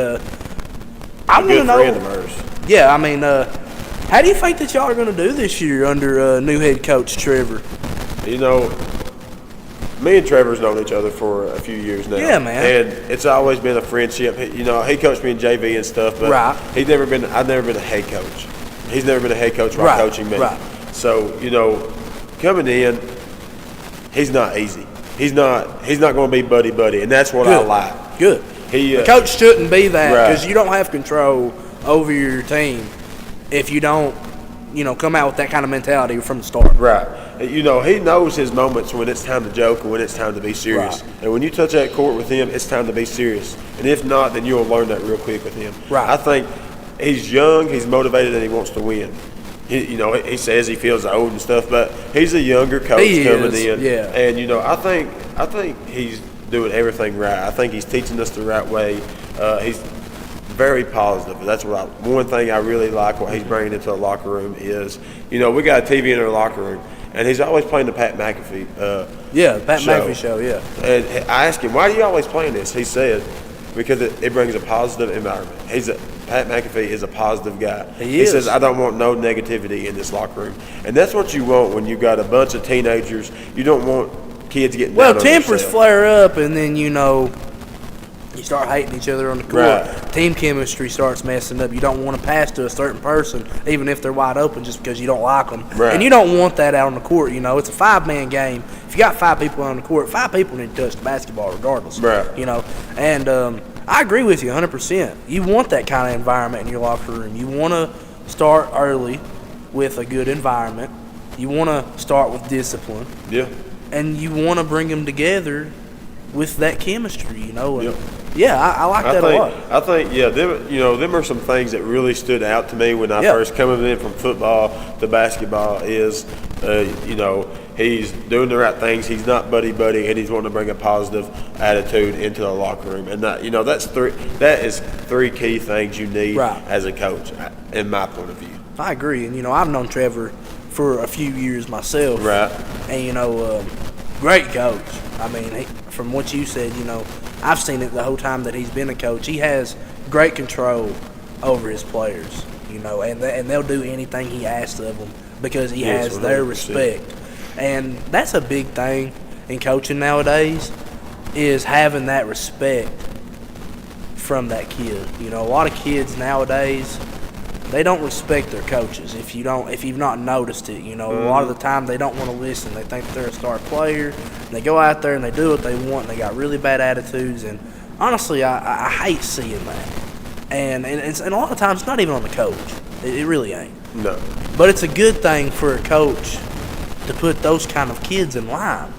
I want to know. Friend of ours. Yeah, I mean, how do you think that y'all are going to do this year under new head coach Trevor? You know, me and Trevor's known each other for a few years now. Yeah, man. And it's always been a friendship. You know, he coached me in JV and stuff, but I've never been a head coach. He's never been a head coach while coaching me. Right. So, you know, coming in, he's not easy. he's not going to be buddy, and that's what I like. Good. The coach shouldn't be that, because you don't have control over your team if you don't, come out with that kind of mentality from the start. Right. He knows his moments when it's time to joke and when it's time to be serious. Right. And when you touch that court with him, it's time to be serious. And if not, then you'll learn that real quick with him. Right. I think he's young, he's motivated, and he wants to win. He says he feels old and stuff, but he's a younger coach coming in. Yeah. And I think he's doing everything right. I think he's teaching us the right way. He's very positive. That's one thing I really like what he's bringing into the locker room is, we got a TV in our locker room, and he's always playing the Pat McAfee Pat McAfee show, yeah. And I asked him, why are you always playing this? He said, because it brings a positive environment. Pat McAfee is a positive guy. He says, I don't want no negativity in this locker room. And that's what you want when you got a bunch of teenagers. You don't want kids getting down on tempers themselves. flare up, and then, you start hating each other on the court. Right. Team chemistry starts messing up. You don't want to pass to a certain person, even if they're wide open, just because you don't like them. Right. And you don't want that out on the court. It's a 5-man game. If you got 5 people on the court, 5 people need to touch the basketball regardless. Right. And I agree with you 100%. You want that kind of environment in your locker room. You want to start early with a good environment. You want to start with discipline. Yeah. And you want to bring them together with that chemistry, And, Yep. Yeah, I like that a lot. I think, them are some things that really stood out to me when I first coming in from football to basketball is, he's doing the right things. He's not buddy, and he's wanting to bring a positive attitude into the locker room. And that is 3 key things you need as a coach, in my point of view. I agree. And, I've known Trevor for a few years myself. Right. And, great coach. I mean, from what you said, I've seen it the whole time that he's been a coach. He has great control over his players, and they'll do anything he asks of them because he has their respect. And that's a big thing in coaching nowadays is having that respect from that kid. A lot of kids nowadays, they don't respect their coaches. If you've not noticed it, a lot of the time they don't want to listen. They think they're a star player. And they go out there and they do what they want. And they got really bad attitudes. And honestly, I hate seeing that. And a lot of times it's not even on the coach. It really ain't. No. But it's a good thing for a coach to put those kind of kids in line.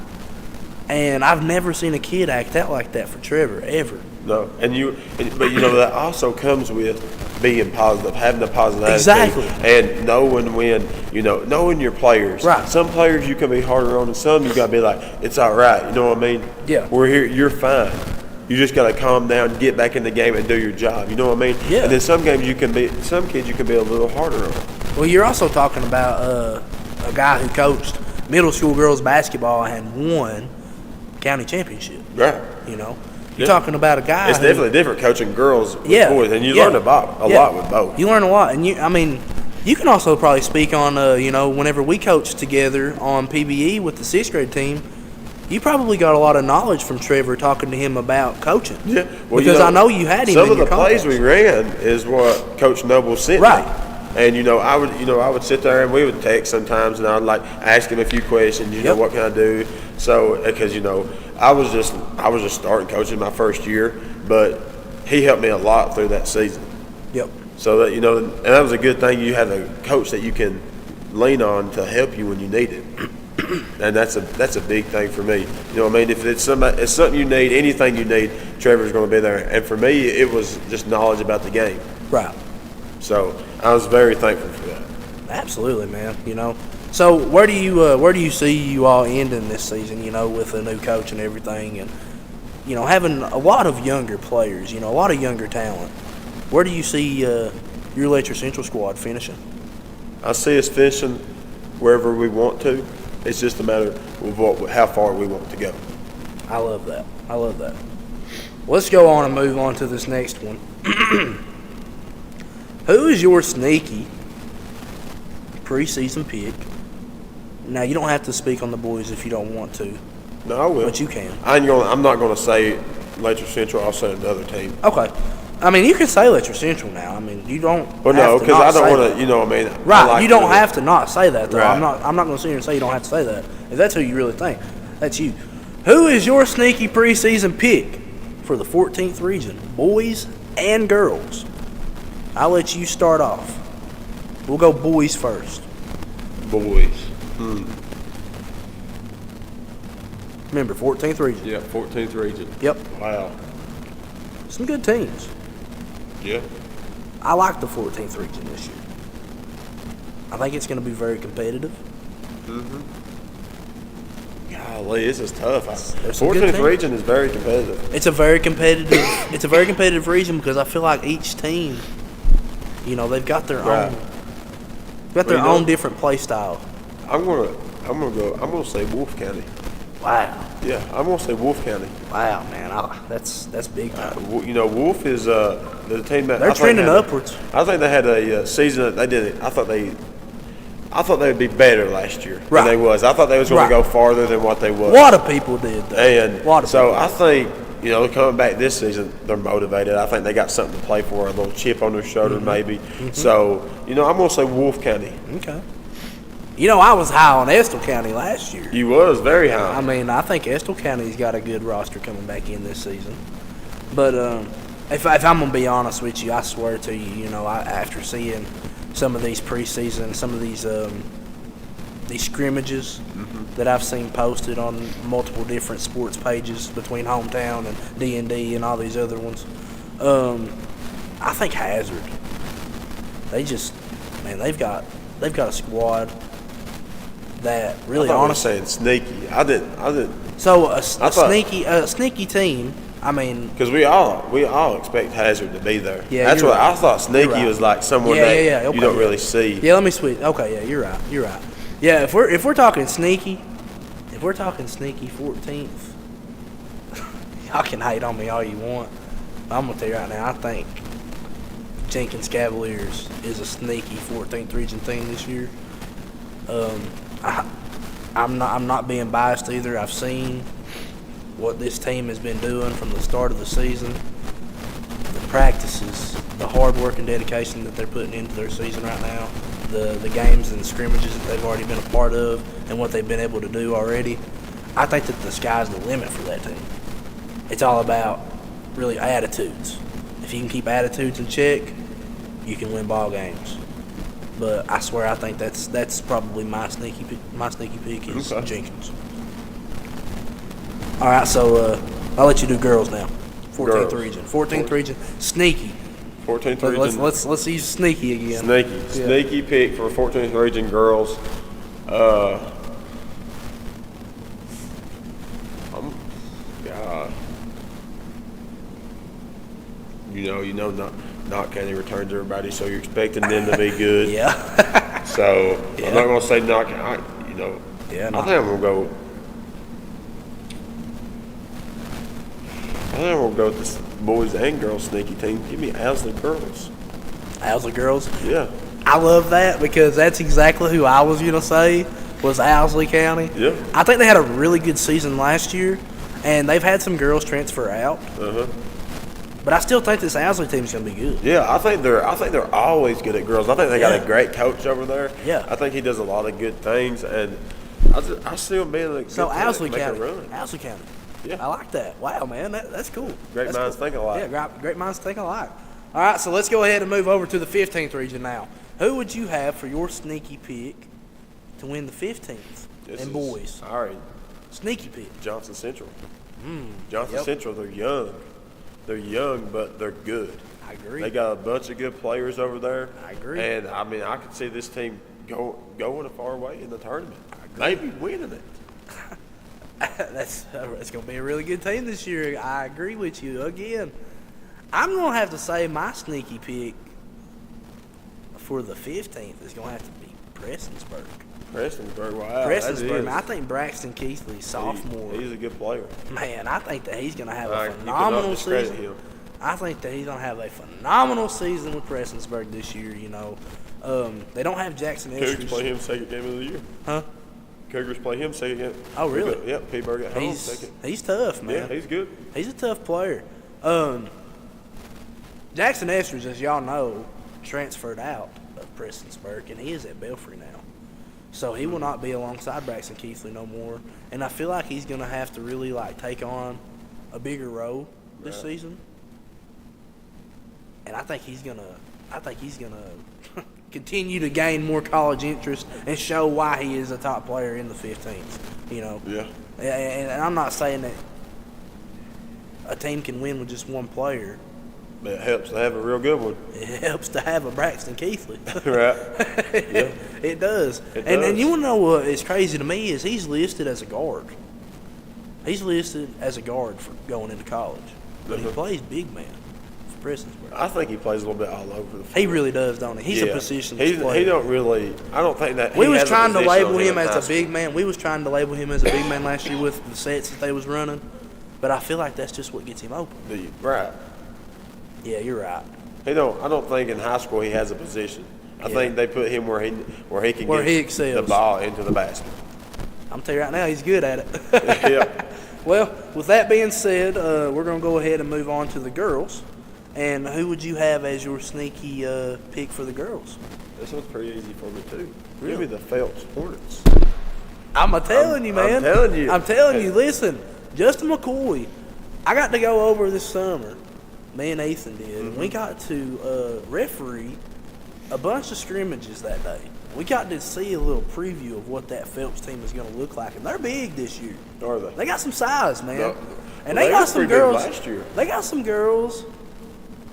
And I've never seen a kid act out like that for Trevor ever. No, but that also comes with being positive, having a positive attitude. Exactly. And knowing your players. Right. Some players you can be harder on, and some you gotta be like, it's all right. You know what I mean? Yeah. We're here. You're fine. You just gotta calm down, get back in the game, and do your job. You know what I mean? Yeah. And then some kids you can be a little harder on. Well, you're also talking about a guy who coached middle school girls basketball and won county championship. Right. You're talking about a guy. It's definitely different coaching girls with boys, and you learn a lot with both. You learn a lot, and you can also probably speak on whenever we coached together on PBE with the 6th grade team, you probably got a lot of knowledge from Trevor talking to him about coaching. Yeah, because I know you had him. Some of the plays we ran is what Coach Noble sent me. And I would sit there and we would text sometimes, and I'd ask him a few questions. What can I do? So because I was just starting coaching my first year, but he helped me a lot through that season. Yep. So that and that was a good thing. You have a coach that you can lean on to help you when you need it, and that's a big thing for me. If it's something you need, anything you need, Trevor's going to be there. And for me, it was just knowledge about the game. Right. So I was very thankful for that. Absolutely, man. So where do you see you all ending this season? With a new coach and everything, and having a lot of younger players, a lot of younger talent. Where do you see your Letcher Central squad finishing? I see us finishing wherever we want to. It's just a matter of how far we want to go. I love that. Let's go on and move on to this next one. Who is your sneaky preseason pick? Now, you don't have to speak on the boys if you don't want to. No, I will. But you can. I'm not going to say Letcher Central. I'll say another team. Okay. You can say Letcher Central now. You don't. Well, no, because I don't want to. Right. You don't have to not say that, though. Right. I'm not going to sit here and say you don't have to say that. If that's who you really think, that's you. Who is your sneaky preseason pick for the 14th region, boys and girls? I'll let you start off. We'll go boys first. Boys. Remember, 14th region. Yeah, 14th region. Yep. Wow. Some good teams. Yeah. I like the 14th region this year. I think it's going to be very competitive. Golly, this is tough. There's some good 14th teams. region is very competitive. It's a very competitive region because I feel like each team, they've got their Right. own different play style. I'm gonna say Wolf County. Wow. Yeah, I'm gonna say Wolf County. Wow, man. That's big time. Wolf is the team that They're trending upwards. I think they had a season that they did it. I thought they would be better last year Right. than they was. I thought they was going Right. to go farther than what they was. A lot of people did, though. And so I think, coming back this season, they're motivated. I think they got something to play for, a little chip on their shoulder maybe. So, I'm going to say Wolf County. Okay. I was high on Estill County last year. You was very high. I mean, I think Estill County's got a good roster coming back in this season. But if I'm going to be honest with you, I swear to you, after seeing some of these preseason, some of these scrimmages that I've seen posted on multiple different sports pages between Hometown and D&D and all these other ones, I think Hazard. They've got a squad that really honestly saying sneaky. I didn't. So a sneaky team. I mean, because we all expect Hazard to be there. Yeah, that's you're what right. I thought. Sneaky You're right. was like someone Okay. you don't really see. Yeah, let me switch. Okay, yeah, you're right. Yeah, if we're talking sneaky 14th, y'all can hate on me all you want. I'm gonna tell you right now, I think Jenkins Cavaliers is a sneaky 14th region team this year. I'm not being biased either. I've seen what this team has been doing from the start of the season, the practices, the hard work and dedication that they're putting into their season right now, the games and scrimmages that they've already been a part of, and what they've been able to do already. I think that the sky's the limit for that team. It's all about really attitudes. If you can keep attitudes in check, you can win ball games. But I swear, I think that's probably my sneaky pick is Okay. Jenkins. All right, so I'll let you do girls now. 14th region. 14th region. Sneaky. 14th region. Let's use sneaky again. Sneaky pick for 14th region girls. Knott County returns everybody, so you're expecting them to be good. Yeah. So Yeah. I'm not gonna say Knott County. Yeah. I think I'm gonna go. With this boys and girls sneaky team. Give me Owsley girls. Owsley girls. Yeah. I love that because that's exactly who I was gonna say was Owsley County. Yeah. I think they had a really good season last year, and they've had some girls transfer out. But I still think this Owsley team is gonna be good. Yeah, I think they're always good at girls. I think they got a great coach over there. Yeah. I think he does a lot of good things, and I see him being a good So team Owsley to make County. a run. Owsley County. Yeah. I like that. Wow, man, that's cool. Great minds think alike. Yeah, great minds think alike. All right, so let's go ahead and move over to the 15th region now. Who would you have for your sneaky pick to win the 15th in boys? All right, Sneaky pick. Johnson Central. Johnson Yep. Central, they're young. They're young, but they're good. I agree. They got a bunch of good players over there. I agree. And, I mean, I could see this team going a far way in the tournament. Maybe winning it. It's going to be a really good team this year. I agree with you again. I'm going to have to say my sneaky pick for the 15th is going to have to be Prestonsburg. Prestonsburg, wow. Prestonsburg, man, I think Braxton Keithley, sophomore, He's a good player. man, I think that he's going to have a You cannot phenomenal discredit season. him. I think that he's going to have a phenomenal season with Prestonsburg this year, They don't have Jackson Cougars Estridge. play him second game of the year. Huh? Cougars play him second game. Oh, really? Yep, Pittsburgh at home second. He's tough, man. Yeah, he's good. He's a tough player. Jackson Estridge, as y'all know, transferred out of Prestonsburg, and he is at Belfry now. So he will not be alongside Braxton Keithley no more. And I feel like he's going to have to really, take on a bigger role this season. And I think he's going to continue to gain more college interest and show why he is a top player in the 15s, Yeah. And I'm not saying that a team can win with just one player. But it helps to have a real good one. It helps to have a Braxton Keithley. Right. Yeah. It does. It And does. you want to know what is crazy to me is he's listed as a guard. He's listed as a guard for going into college. But he plays big man for Prestonsburg. I think he plays a little bit all over the field. He really does, don't he? He's a positionless player. He don't really – I don't think that We he was has a trying to position label on him in as high a big man. We was trying to label him as a big man last year with the sets that they was running. But I feel like that's just what gets him open. school. Right. Yeah, you're right. I don't think in high school he has a position. I think they put him where he can Where get he excels. the ball into the basket. I'm telling you right now, he's good at it. Yeah. Well, with that being said, we're going to go ahead and move on to the girls. And who would you have as your sneaky pick for the girls? This one's pretty easy for me too. Really? Give me the Phelps Hornets. I'm telling you, man. I'm telling you. Listen, Justin McCoy, I got to go over this summer. Me and Ethan did. And we got to referee a bunch of scrimmages that day. We got to see a little preview of what that Phelps team is going to look like. And they're big this year. Are they? They got some size, man. No. And Well, they they got were some pretty good girls. last year. They got some girls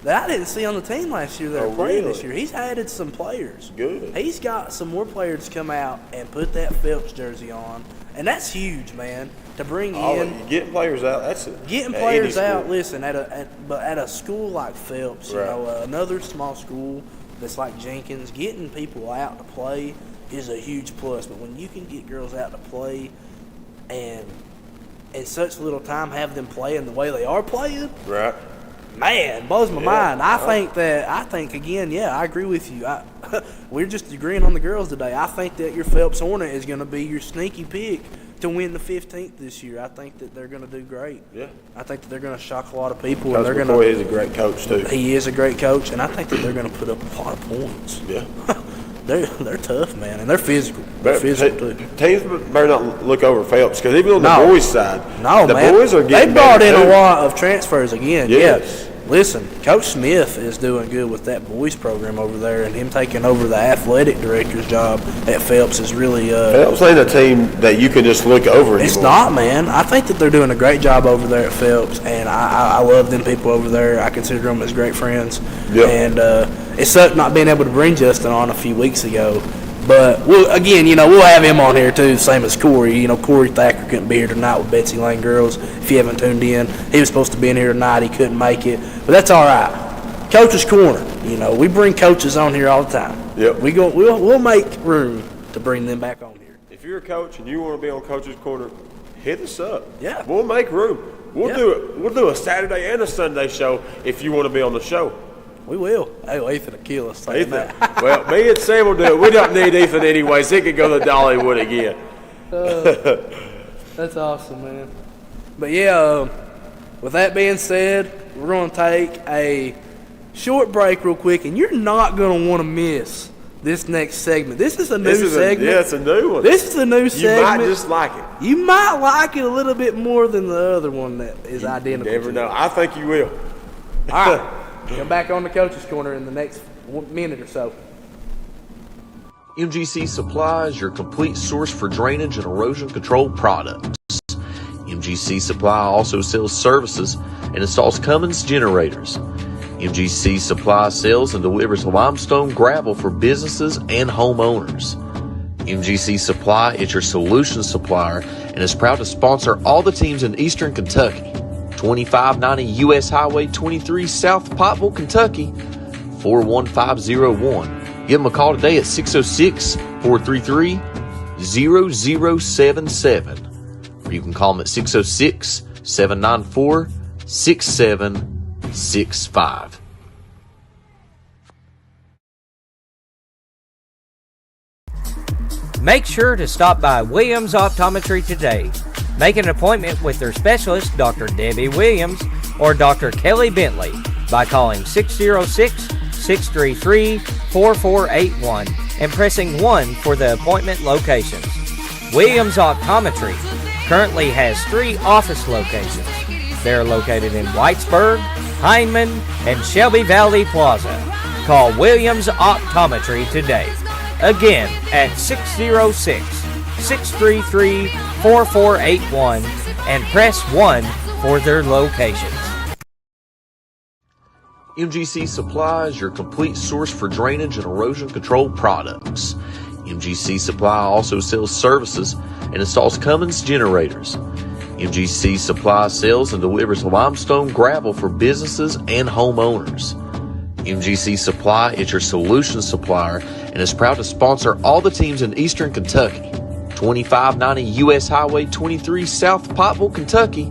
that I didn't see on the team last year that are playing this really? year. He's added some players. Good. He's got some more players to come out and put that Phelps jersey on. And that's huge, man. To bring in. Getting players out, that's it. Getting At players any out, school. listen, at a school like Phelps, Right. another small school that's like Jenkins, getting people out to play is a huge plus. But when you can get girls out to play and in such little time have them playing the way they are playing, Right. man, blows my mind. I think again, yeah, I agree with you. We're just agreeing on the girls today. I think that your Phelps Hornet is going to be your sneaky pick to win the 15th this year. I think that they're going to do great. Yeah. I think that they're going to shock a lot of people. Coach And they're McCoy going is a great coach too. He is a great coach, and I think that they're going to put up a lot of points. Yeah. They're tough, man, and they're physical. They're physical too. Teams better not look over Phelps because even on the No. boys' side, No, the man. boys are getting They brought better in too. a lot of transfers again. Yes. Yeah. Listen, Coach Smith is doing good with that boys program over there, and him taking over the athletic director's job at Phelps is really Phelps ain't a team that you can just look over anymore. it's not, man. I think that they're doing a great job over there at Phelps, and I love them people over there. I consider them as great friends. Yep. And it sucked not being able to bring Justin on a few weeks ago. But, we'll have him on here, too, same as Corey. Corey Thacker couldn't be here tonight with Betsy Layne girls. If you haven't tuned in, he was supposed to be in here tonight. He couldn't make it. But that's all right. Coach's Corner. We bring coaches on here all the time. Yep. We'll make room to bring them back on here. If you're a coach and you want to be on Coach's Corner, hit us up. Yeah. We'll make room. We'll Yeah. do it. We'll do a Saturday and a Sunday show if you want to be on the show. We will. Hey, Ethan will kill us. saying Ethan. that. Well, me and Sam will do it. We don't need Ethan anyways. He can go to Dollywood again. That's awesome, man. But yeah, with that being said, we're going to take a short break real quick, and you're not going to want to miss this next segment. This is a new segment. Yeah, it's a new one. This is a new segment. You might just like it. You might like it a little bit more than the other one that is identical. Never to know. it. I think you will. All right. Come back on the Coach's Corner in the next minute or so. MGC Supply is your complete source for drainage and erosion control products. MGC Supply also sells services and installs Cummins generators. MGC Supply sells and delivers limestone gravel for businesses and homeowners. MGC Supply is your solution supplier and is proud to sponsor all the teams in Eastern Kentucky. 2590 U.S. Highway 23 South Pottville, Kentucky, 41501. Give them a call today at 606-433-0077. Or you can call them at 606-794-6765. Make sure to stop by Williams Optometry today. Make an appointment with their specialist, Dr. Debbie Williams or Dr. Kelly Bentley by calling 606-633-4481 and pressing 1 for the appointment locations. Williams Optometry currently has 3 office locations. They're located in Whitesburg, Hindman, and Shelby Valley Plaza. Call Williams Optometry today. Again, at 606-633-4481 and press 1 for their locations. MGC Supply is your complete source for drainage and erosion control products. MGC Supply also sells services and installs Cummins generators. MGC Supply sells and delivers limestone gravel for businesses and homeowners. MGC Supply is your solution supplier and is proud to sponsor all the teams in Eastern Kentucky. 2590 U.S. Highway 23 South Pottville, Kentucky,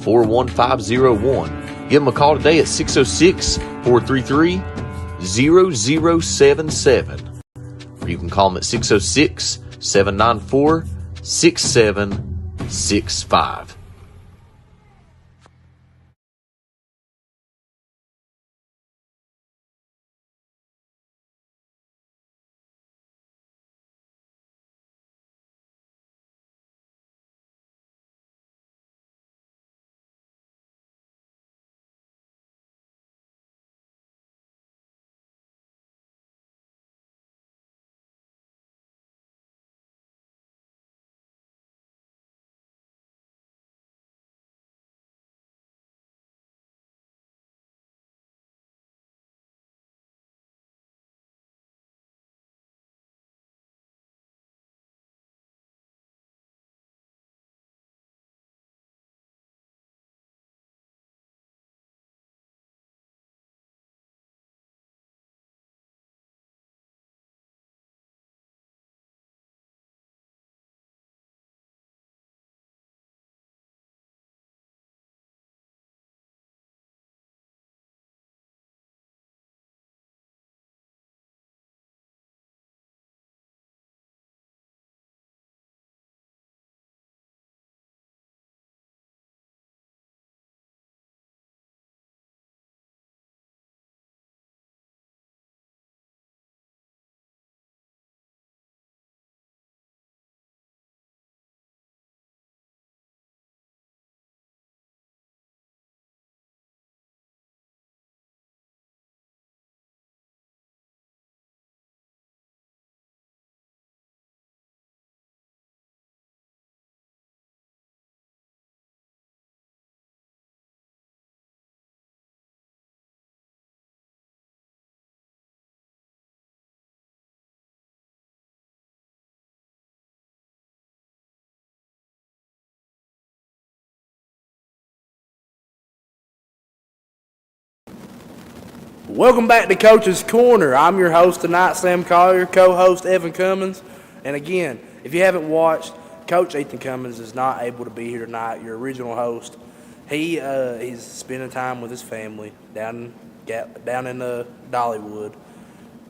41501. Give them a call today at 606-433-0077. Or you can call them at 606-794-6765. Welcome back to Coach's Corner. I'm your host tonight, Sam Collier, co-host Evan Cummins. And again, if you haven't watched, Coach Ethan Cummins is not able to be here tonight, your original host. He's spending time with his family down in Dollywood,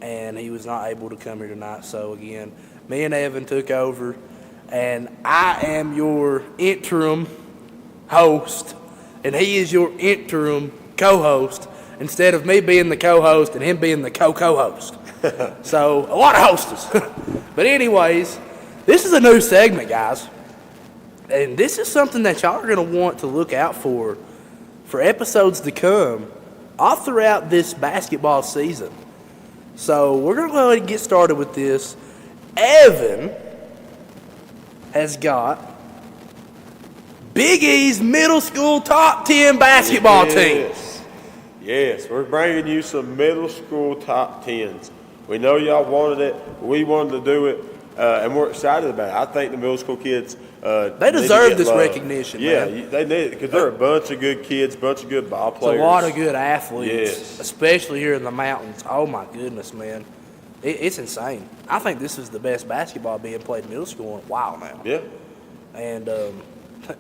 and he was not able to come here tonight. So again, me and Evan took over, and I am your interim host, and he is your interim co-host, instead of me being the co-host and him being the co-host. So, a lot of hostess. But anyways, this is a new segment, guys. And this is something that y'all are going to want to look out for episodes to come all throughout this basketball season. So, we're going to go ahead and get started with this. Evan has got Big E's middle school top 10 basketball team. Yes, we're bringing you some middle school top 10s. We know y'all wanted it. We wanted to do it, and we're excited about it. I think the middle school kids they deserve this recognition, man. Yeah, they need it because they're a bunch of good kids, bunch of good ball players. It's a lot of good athletes, yes, especially here in the mountains. Oh, my goodness, man. It's insane. I think this is the best basketball being played in middle school in a while now. Yeah. And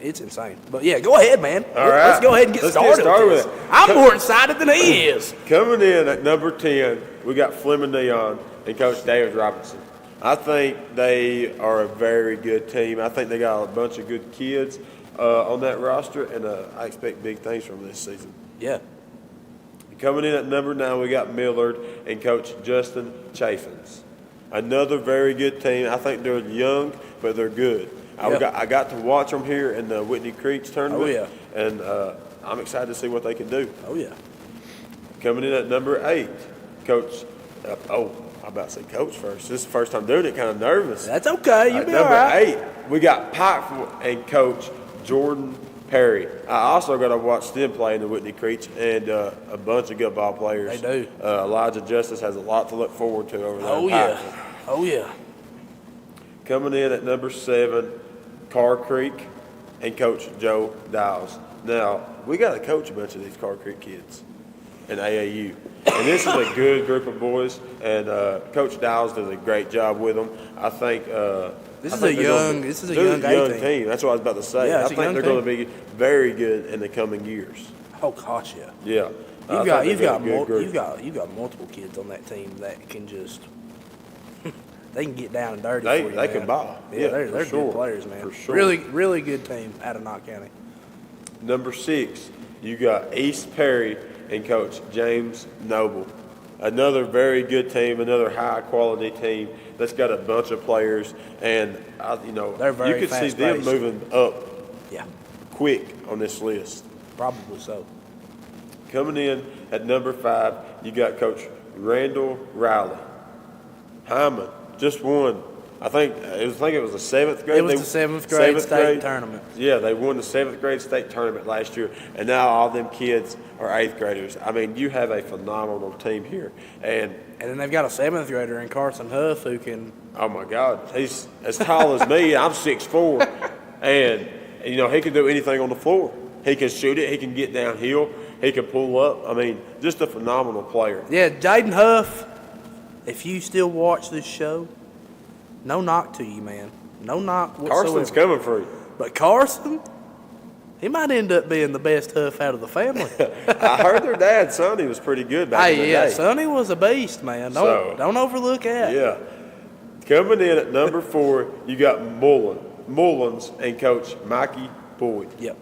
it's insane. But, yeah, go ahead, man. All right. Let's go ahead and get started with this. I'm more excited than he is. Coming in at number 10, we got Fleming Neon and Coach David Robinson. I think they are a very good team. I think they got a bunch of good kids on that roster, and I expect big things from this season. Yeah. Coming in at number 9, we got Millard and Coach Justin Chaffins. Another very good team. I think they're young, but they're good. I got to watch them here in the Whitney Creeks tournament. Oh, yeah. And I'm excited to see what they can do. Oh, yeah. Coming in at number 8, Coach. I'm about to say Coach first. This is the first time doing it. Kind of nervous. That's okay. You'll be all number right. 8, we got Pikeville and Coach Jordan Perry. I also got to watch them play in the Whitney Creeks, and a bunch of good ball players. They do. Elijah Justice has a lot to look forward to over there. Oh, yeah. Oh, yeah. Coming in at number 7, Carr Creek and Coach Joe Dials. Now, we got to coach a bunch of these Carr Creek kids in AAU. And this is a good group of boys, and Coach Dials does a great job with them. I think this is a young A team. That's what I was about to say. Yeah, I think they're going to be very good in the coming years. Oh gosh, yeah. Yeah. You've got multiple kids on that team that can just they can get down and dirty. They can ball. Yeah, they're good players, man. For sure. Really good team out of Knott County. Number 6, you got East Perry and Coach James Noble. Another very good team, another high-quality team that's got a bunch of players, and they're very you could see them moving up quick on this list. Probably so. Coming in at number 5, you got Coach Randall Riley. Hyman just won. I think it was the 7th grade. It was the 7th grade state tournament. Yeah, they won the 7th grade state tournament last year, and now all them kids are 8th graders. I mean, you have a phenomenal team here, and then they've got a 7th grader in Carson Huff who can. Oh my God, he's as tall as me. I'm 6'4", and he can do anything on the floor. He can shoot it. He can get downhill. He can pull up. I mean, just a phenomenal player. Yeah, Jaden Huff. If you still watch this show. No knock to you, man. No knock whatsoever. Carson's coming for you. But Carson, he might end up being the best Huff out of the family. I heard their dad, Sonny, was pretty good back in the day. Sonny was a beast, man. Don't overlook that. Yeah. Coming in at number 4, you got Mullins and Coach Mikey Boyd. Yep.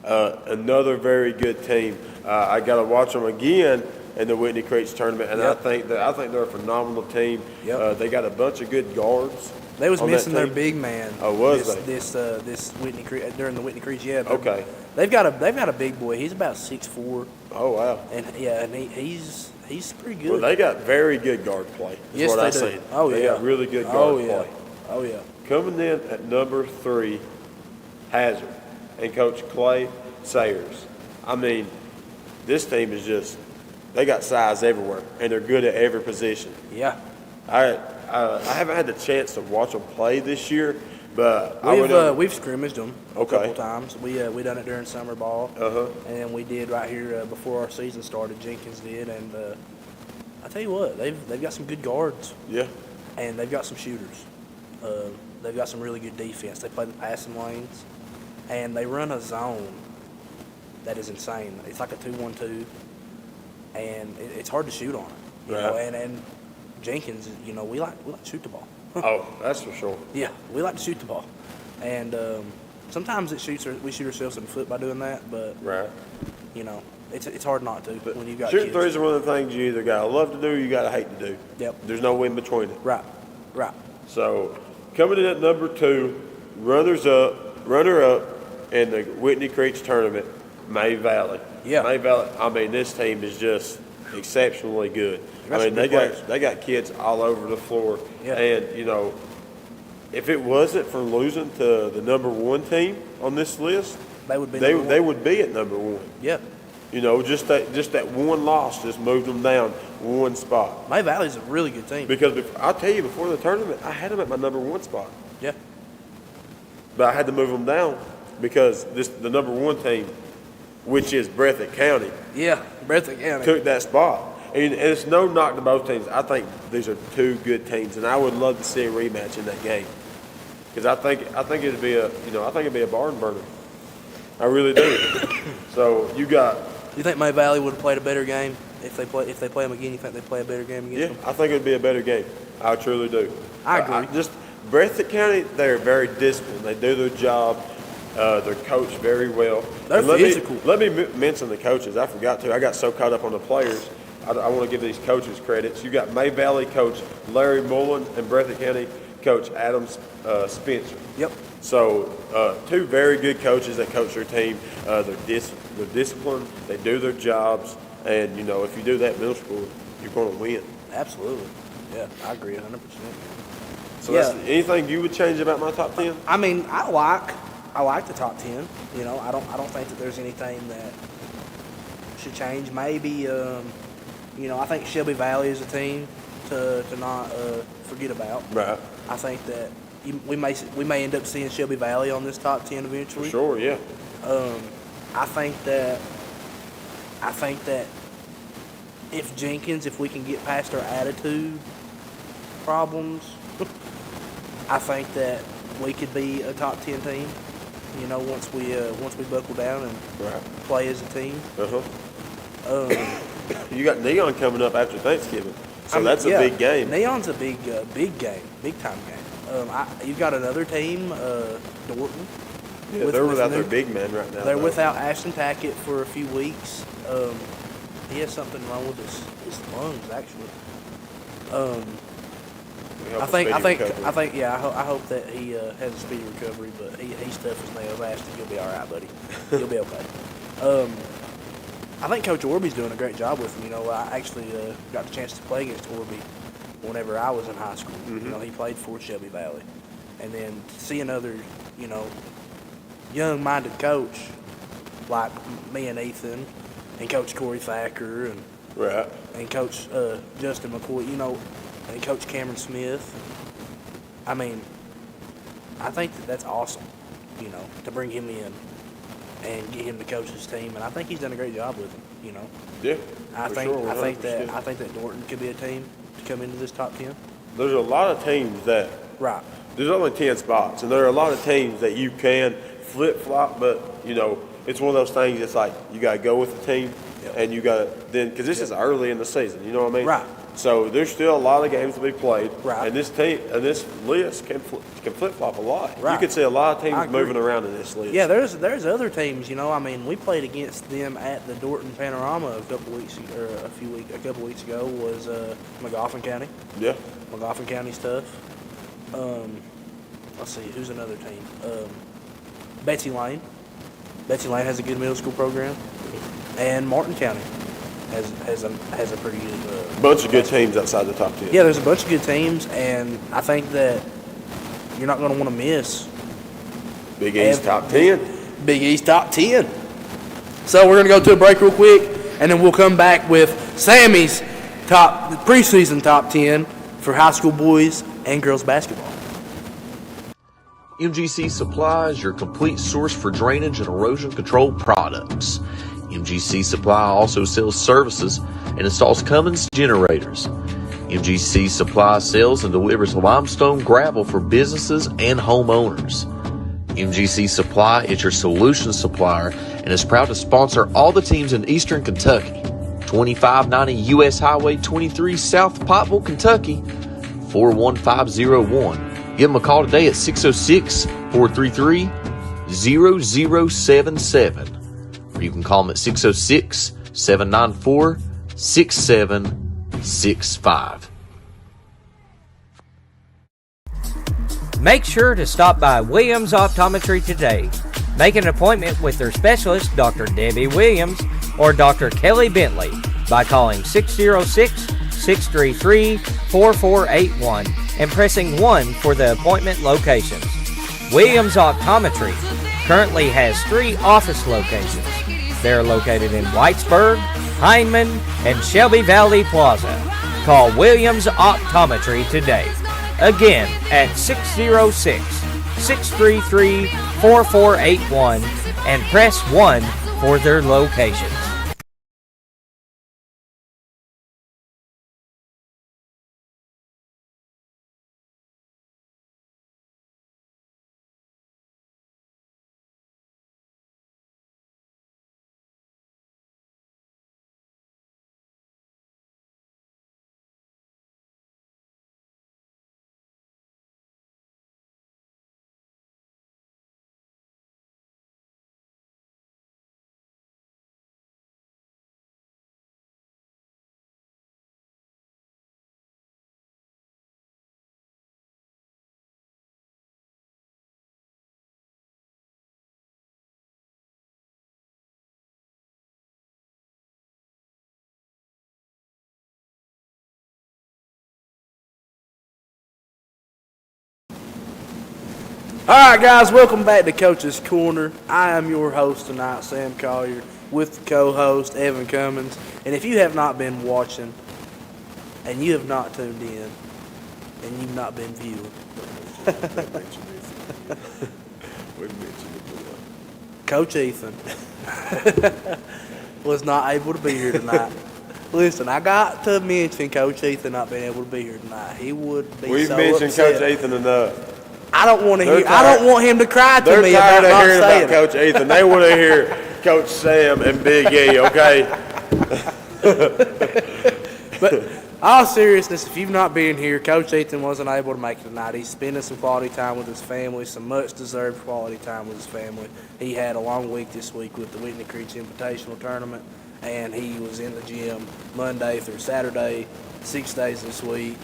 Another very good team. I got to watch them again in the Whitney Creeks tournament, and I think they're a phenomenal team. Yep. They got a bunch of good guards. They was missing their big man. Oh, was they? This Whitney Creek during the Whitney Creeks. Yeah. Okay. They've got a big boy. He's about 6'4". Oh wow. And he's pretty good. Well, they got very good guard play. Yes, what they I do. seen. Oh yeah. They got really good guard play. Oh yeah. Coming in at number 3, Hazard and Coach Clay Sayers. I mean, this team is just. They got size everywhere, and they're good at every position. Yeah. I haven't had the chance to watch them play this year, but we've scrimmaged them a couple times. We done it during summer ball, and then we did right here before our season started. Jenkins did, and I tell you what, they've got some good guards. Yeah. And they've got some shooters. They've got some really good defense. They play the passing lanes, and they run a zone that is insane. It's like a 2-1-2. And it's hard to shoot on it, you know. And Jenkins, we like to shoot the ball. Oh, that's for sure. Yeah, we like to shoot the ball, and sometimes we shoot ourselves in the foot by doing that. But it's hard not to when you got shooting kids. threes are one of the things you either gotta love to do or you gotta hate to do. Yep. There's no in between it. Right. So coming in at number 2, runner up in the Whitney Creeks tournament, May Valley. Yeah. May Valley. I mean, this team is just exceptionally good. They got kids all over the floor. Yeah. And if it wasn't for losing to the number 1 team on this list, they would be. They would be at number 1. Yeah. Just that one loss just moved them down one spot. May Valley's a really good team. Because I'll tell you, before the tournament, I had them at my number 1 spot. Yeah. But I had to move them down because the number 1 team, which is Breathitt County. Yeah, Breathitt County. Took that spot. And it's no knock to both teams. I think these are 2 good teams, and I would love to see a rematch in that game. Because I think it'd be a barn burner. I really do. So you think May Valley would have played a better game if they play them again? You think they'd play a better game against them? I think it'd be a better game. I truly do. I agree. Just Breathitt County, they're very disciplined. They do their job. They're coached very well. They're physical. Let me mention the coaches. I forgot to. I got so caught up on the players. I want to give these coaches credits. You got May Valley coach Larry Mullen and Breathitt County coach Adam Spencer. Yep. So two very good coaches that coach their team. They're disciplined. They do their jobs, and if you do that in middle school, you're going to win. Absolutely. Yeah, I agree 100%. So that's anything you would change about my top 10? I mean, I like the top 10. I don't think that there's anything that should change. Maybe I think Shelby Valley is a team to not forget about. Right. I think that we may end up seeing Shelby Valley on this top 10 eventually. For sure, yeah. I think that if we can get past our attitude problems, I think that we could be a top 10 team. Once we buckle down and play as a team. You got Neon coming up after Thanksgiving, so that's a big game. Neon's a big game, big time game. You've got another team, Dorton. Yeah, they're without their big man right now. They're without Ashton Tackett for a few weeks. He has something wrong with his lungs, actually. I hope that he has a speedy recovery, but he's tough as nails. Ashton, you'll be all right, buddy. You'll be okay. I think Coach Orby's doing a great job with him. I actually got the chance to play against Orby whenever I was in high school. Mm-hmm. He played for Shelby Valley, and then to see another, young-minded coach like me and Ethan, and Coach Corey Thacker, and Coach Justin McCoy, and Coach Cameron Smith. I mean, I think that's awesome, to bring him in and get him to coach his team, and I think he's done a great job with him. Yeah. I think that Dorton could be a team to come into this top 10. There's a lot of teams that there's only 10 spots, and there are a lot of teams that you can flip-flop, but it's one of those things. It's like you got to go with the team, and you got to then because this is early in the season. You know what I mean? Right. So there's still a lot of games to be played, right. And this list can flip-flop a lot. Right. You can see a lot of teams moving around in this list. Yeah, there's other teams. We played against them at the Dorton Panorama a couple weeks ago. Was McGoffin County. Yeah. McGoffin County's tough. Let's see, who's another team? Betsy Layne. Betsy Layne has a good middle school program, and Martin County has a pretty good bunch of good teams outside the top 10. Yeah, there's a bunch of good teams, and I think that you're not going to want to miss Big East top 10. Big East top 10. So we're going to go to a break real quick, and then we'll come back with Sammy's preseason top 10 for high school boys and girls basketball. MGC Supply is your complete source for drainage and erosion control products. MGC Supply also sells services and installs Cummins generators. MGC Supply sells and delivers limestone gravel for businesses and homeowners. MGC Supply is your solution supplier and is proud to sponsor all the teams in Eastern Kentucky. 2590 U.S. Highway 23 South Pottville, Kentucky, 41501. Give them a call today at 606-433-0077. Or you can call them at 606-794-6765. Make sure to stop by Williams Optometry today. Make an appointment with their specialist, Dr. Debbie Williams or Dr. Kelly Bentley, by calling 606-633-4481 and pressing 1 for the appointment locations. Williams Optometry currently has 3 office locations. They're located in Whitesburg, Hindman, and Shelby Valley Plaza. Call Williams Optometry today. Again, at 606-633-4481 and press 1 for their locations. All right, guys, welcome back to Coach's Corner. I am your host tonight, Sam Collier, with the co-host, Evan Cummins. And if you have not been watching, and you have not tuned in, and you've not been viewing, Coach Ethan was not able to be here tonight. Listen, I got to mention Coach Ethan not being able to be here tonight. He would be We've so mentioned upset. Coach Ethan enough. I don't want to hear. I don't want him to cry to me about They're not tired of hearing saying about Coach Ethan. They want to hear Coach Sam and Big E. Okay. But all seriousness, if you've not been here, Coach Ethan wasn't able to make it tonight. He's spending some quality time with his family, some much-deserved quality time with his family. He had a long week this week with the Whitney Creech Invitational Tournament, and he was in the gym Monday through Saturday, 6 days this week,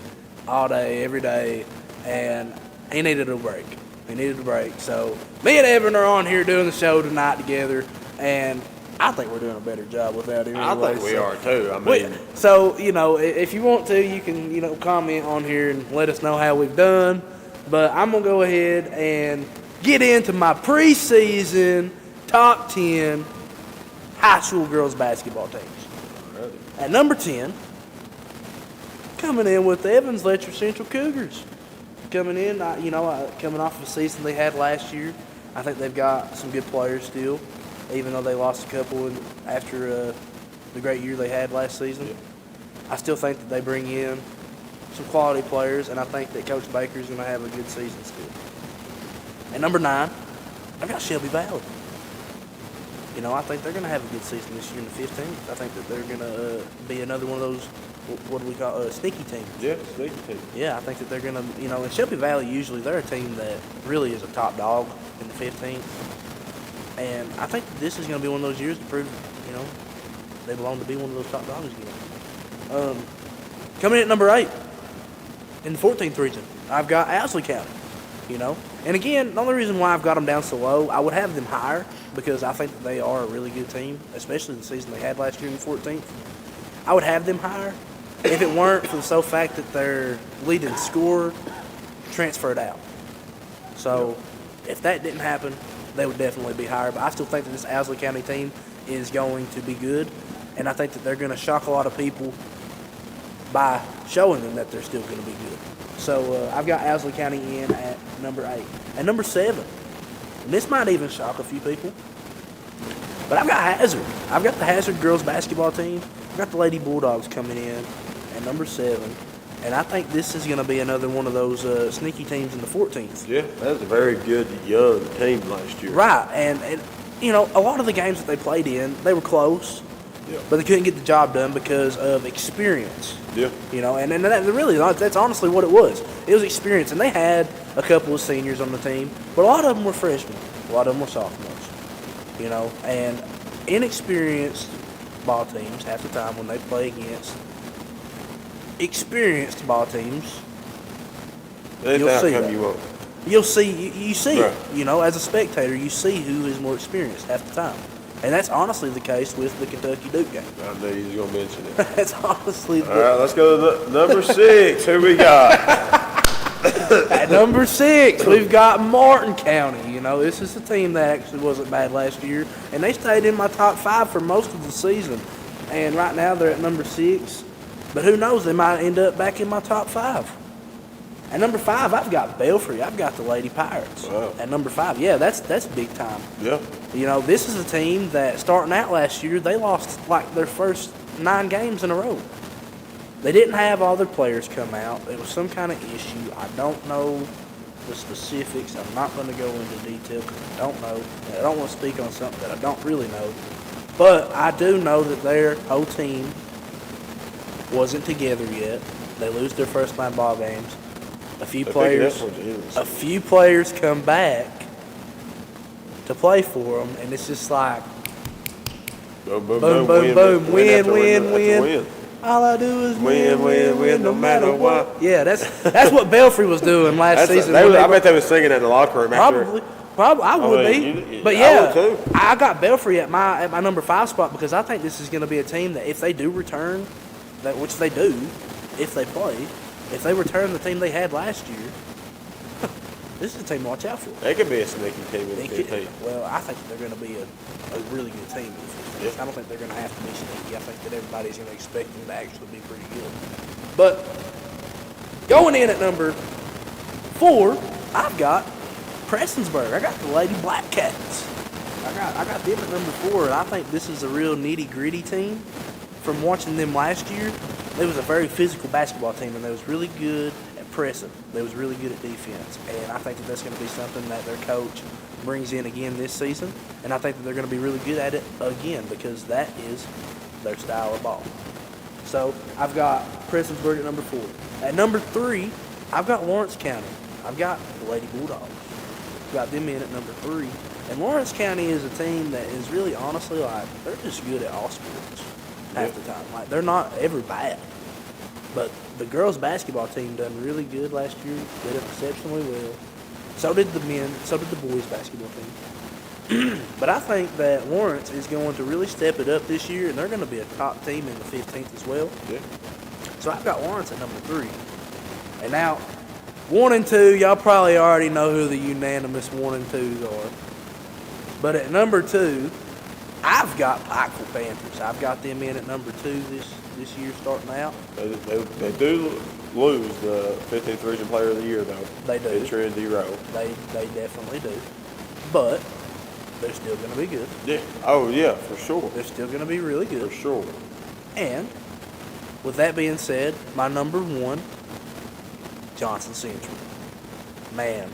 all day, every day, and he needed a break. So me and Evan are on here doing the show tonight together, and I think we're doing a better job without him. I think we are too. I mean, so, if you want to, you can, comment on here and let us know how we've done. But I'm going to go ahead and get into my preseason top 10 high school girls basketball teams. At number 10, coming in with the Evans Letcher Central Cougars. Coming in, coming off of the season they had last year. I think they've got some good players still, even though they lost a couple after the great year they had last season. Yeah. I still think that they bring in some quality players, and I think that Coach Baker's going to have a good season still. At number 9, I've got Shelby Valley. I think they're going to have a good season this year in the 15th. I think that they're going to be another one of those, what do we call sneaky teams. Yeah, sneaky team. Yeah, I think that they're going to, and Shelby Valley usually they're a team that really is a top dog in the 15th. And I think this is going to be one of those years to prove, they belong to be one of those top dogs again. Coming in at number 8 in the 14th region, I've got Owsley County. And again, the only reason why I've got them down so low, I would have them higher because I think that they are a really good team, especially the season they had last year in the 14th. I would have them higher if it weren't for the sole fact that their leading scorer transferred out. So if that didn't happen, they would definitely be higher. But I still think that this Owsley County team is going to be good, and I think that they're going to shock a lot of people by showing them that they're still going to be good. So I've got Owsley County in at number 8. At number 7, and this might even shock a few people, but I've got Hazard. I've got the Hazard girls basketball team. I've got the Lady Bulldogs coming in at number 7. And I think this is going to be another one of those sneaky teams in the 14th. Yeah, that was a very good young team last year. Right, and a lot of the games that they played in, they were close, but they couldn't get the job done because of experience. Yeah. And that's honestly what it was. It was experience, and they had a couple of seniors on the team, but a lot of them were freshmen. A lot of them were sophomores. And inexperienced ball teams, half the time when they play against experienced ball teams, you'll see that. You see right. it. As a spectator, you see who is more experienced half the time. And that's honestly the case with the Kentucky-Duke game. I knew you was going to mention it. That's honestly All right, let's go to number 6. Who we got? At number 6, we've got Martin County. This is a team that actually wasn't bad last year, and they stayed in my top 5 for most of the season. And right now they're at number 6. But who knows, they might end up back in my top 5. At number 5, I've got Belfry. I've got the Lady Pirates. Wow. At number 5, yeah, that's big time. Yeah. This is a team that starting out last year, they lost like their first 9 games in a row. They didn't have all their players come out. It was some kind of issue. I don't know the specifics. I'm not going to go into detail because I don't know. I don't want to speak on something that I don't really know. But I do know that their whole team wasn't together yet. They lose their first 9 ball games. A few players come back to play for them, and it's just like boom, boom, boom, win. All I do is win, no matter what. Yeah, that's what Belfry was doing last season. I bet they were singing in the locker room. Probably, I would be. But yeah, I would too. I got Belfry at my number 5 spot because I think this is going to be a team that if they do return, which they do, if they play. If they return the team they had last year, This is a team to watch out for. They could be a sneaky team in the 15. Well, I think they're going to be a really good team. Yeah. I don't think they're going to have to be sneaky. I think that everybody's going to expect them to actually be pretty good. But going in at number 4, I've got Prestonsburg. I got the Lady Black Cats. I got them at number 4, and I think this is a real nitty-gritty team. From watching them last year, they was a very physical basketball team, and they was really good at pressing. They was really good at defense, and I think that that's going to be something that their coach brings in again this season, and I think that they're going to be really good at it again because that is their style of ball. So I've got Prestonsburg at number 4. At number 3, I've got Lawrence County. I've got the Lady Bulldogs. Got them in at number 3. And Lawrence County is a team that is really honestly like, they're just good at all sports half the time. Like, they're not ever bad. But the girls basketball team done really good last year, did it exceptionally well. So did the boys basketball team. But I think that Lawrence is going to really step it up this year, and they're going to be a top team in the 15th as well. Yeah. So I've got Lawrence at number 3. And now, 1 and 2, y'all probably already know who the unanimous 1 and 2s are. But at number 2, I've got Pikeville Panthers. I've got them in at number 2 this year starting out. They do lose the 15th Region Player of the Year, though. They do. In Trinity Row. They definitely do. But they're still going to be good. Yeah. Oh, yeah, for sure. They're still going to be really good. For sure. And with that being said, my number 1, Johnson Central. Man,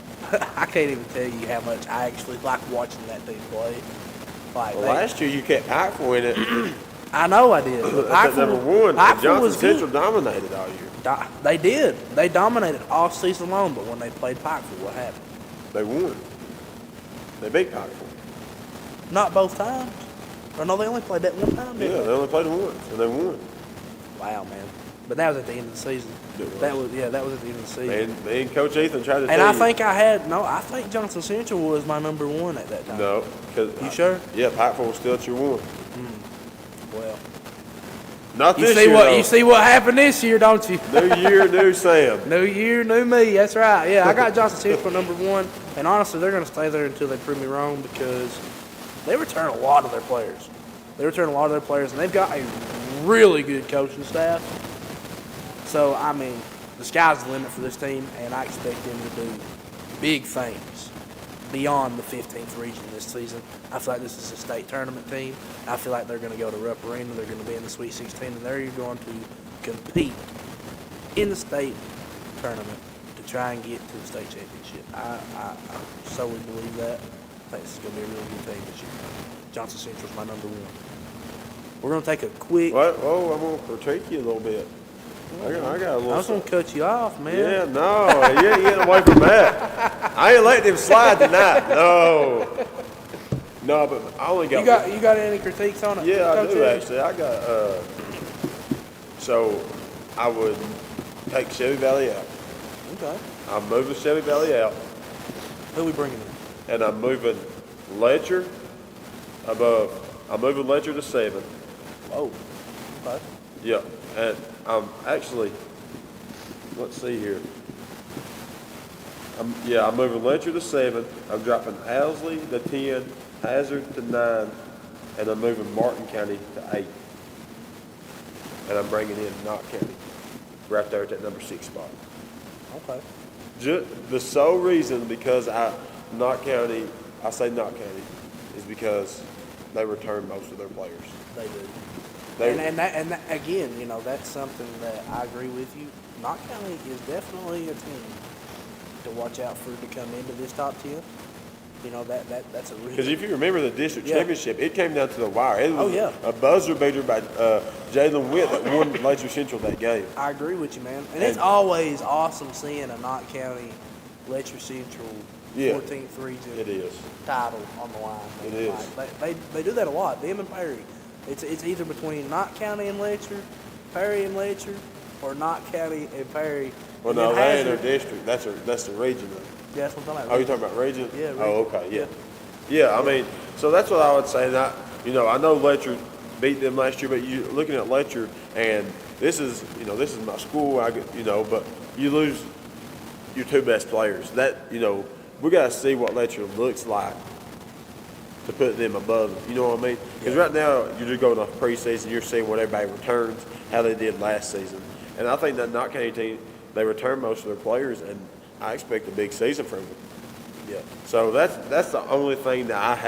I can't even tell you how much I actually like watching that team play. Like last year you kept Pikeville in it. I know I did. But That's number 1. Johnson was Central good. dominated all year. They did. They dominated all season long, but when they played Pikeville, what happened? They won. They beat Pikeville. Not both times. Or no, they only played that one time, didn't They only played once, and they won. Wow, man. But that was at the end of the season. That was at the end of the season. And Coach Ethan tried to And tell I you. I think Johnson Central was my number 1 at that time. No. You sure? Yeah, Pikeville was still at your 1. Well, Not this year, you see what happened this year, don't you? New year, new Sam. New year, new me. That's right. Yeah, I got Johnson Central number 1, and honestly, they're going to stay there until they prove me wrong because they return a lot of their players. And they've got a really good coaching staff. So, I mean, the sky's the limit for this team, and I expect them to do big things beyond the 15th region this season. I feel like this is a state tournament team. I feel like they're going to go to Rupp Arena. They're going to be in the Sweet 16, and they're going to compete in the state tournament to try and get to the state championship. I solely believe that. I think this is going to be a really good team this year. Johnson Central's my number 1. We're going to take a quick... What? Oh, I'm going to critique you a little bit. I got a little... I was going to cut you off, man. Yeah, no. You ain't getting away from that. I ain't letting him slide tonight. No. No, but I only got... You got any critiques on it? Yeah, I do, actually. I got... So, I would take Chevy Valley out. Okay. I'm moving Chevy Valley out. Who we bringing in? And I'm moving Letcher above. I'm moving Letcher to 7. Oh, okay. Yeah, and I'm actually, let's see here. I'm moving Letcher to 7. I'm dropping Owsley to 10, Hazard to 9, and I'm moving Martin County to 8. And I'm bringing in Knott County right there at that number 6 spot. Okay. The sole reason because Knott County is because they return most of their players. They do. And that, again, you know, that's something that I agree with you. Knott County is definitely a team to watch out for to come into this top 10. You know, that's a really... Because if you remember the district championship, it came down to the wire. It was a buzzer beater by Jalen Witt that won Letcher Central that game. I agree with you, man. And it's always awesome seeing a Knott County Letcher Central 14th region title on the line. It is. Like, they do that a lot. Them and Perry. It's either between Knott County and Letcher, Perry and Letcher, or Knott County and Perry. Well, no, they ain't their district. That's the region. Yeah, that's what I'm talking about. Oh, you're talking about region? Yeah. Region. Oh, okay, yeah. Yeah, I mean, so that's what I would say. And I know Letcher beat them last year, but you're looking at Letcher, and this is my school. But you lose your 2 best players. That, we got to see what Letcher looks like to put them above them. You know what I mean? Because right now, you're just going off preseason. You're seeing what everybody returns, how they did last season. And I think that Knott County team, they return most of their players, and I expect a big season from them. Yeah. So that's the only thing that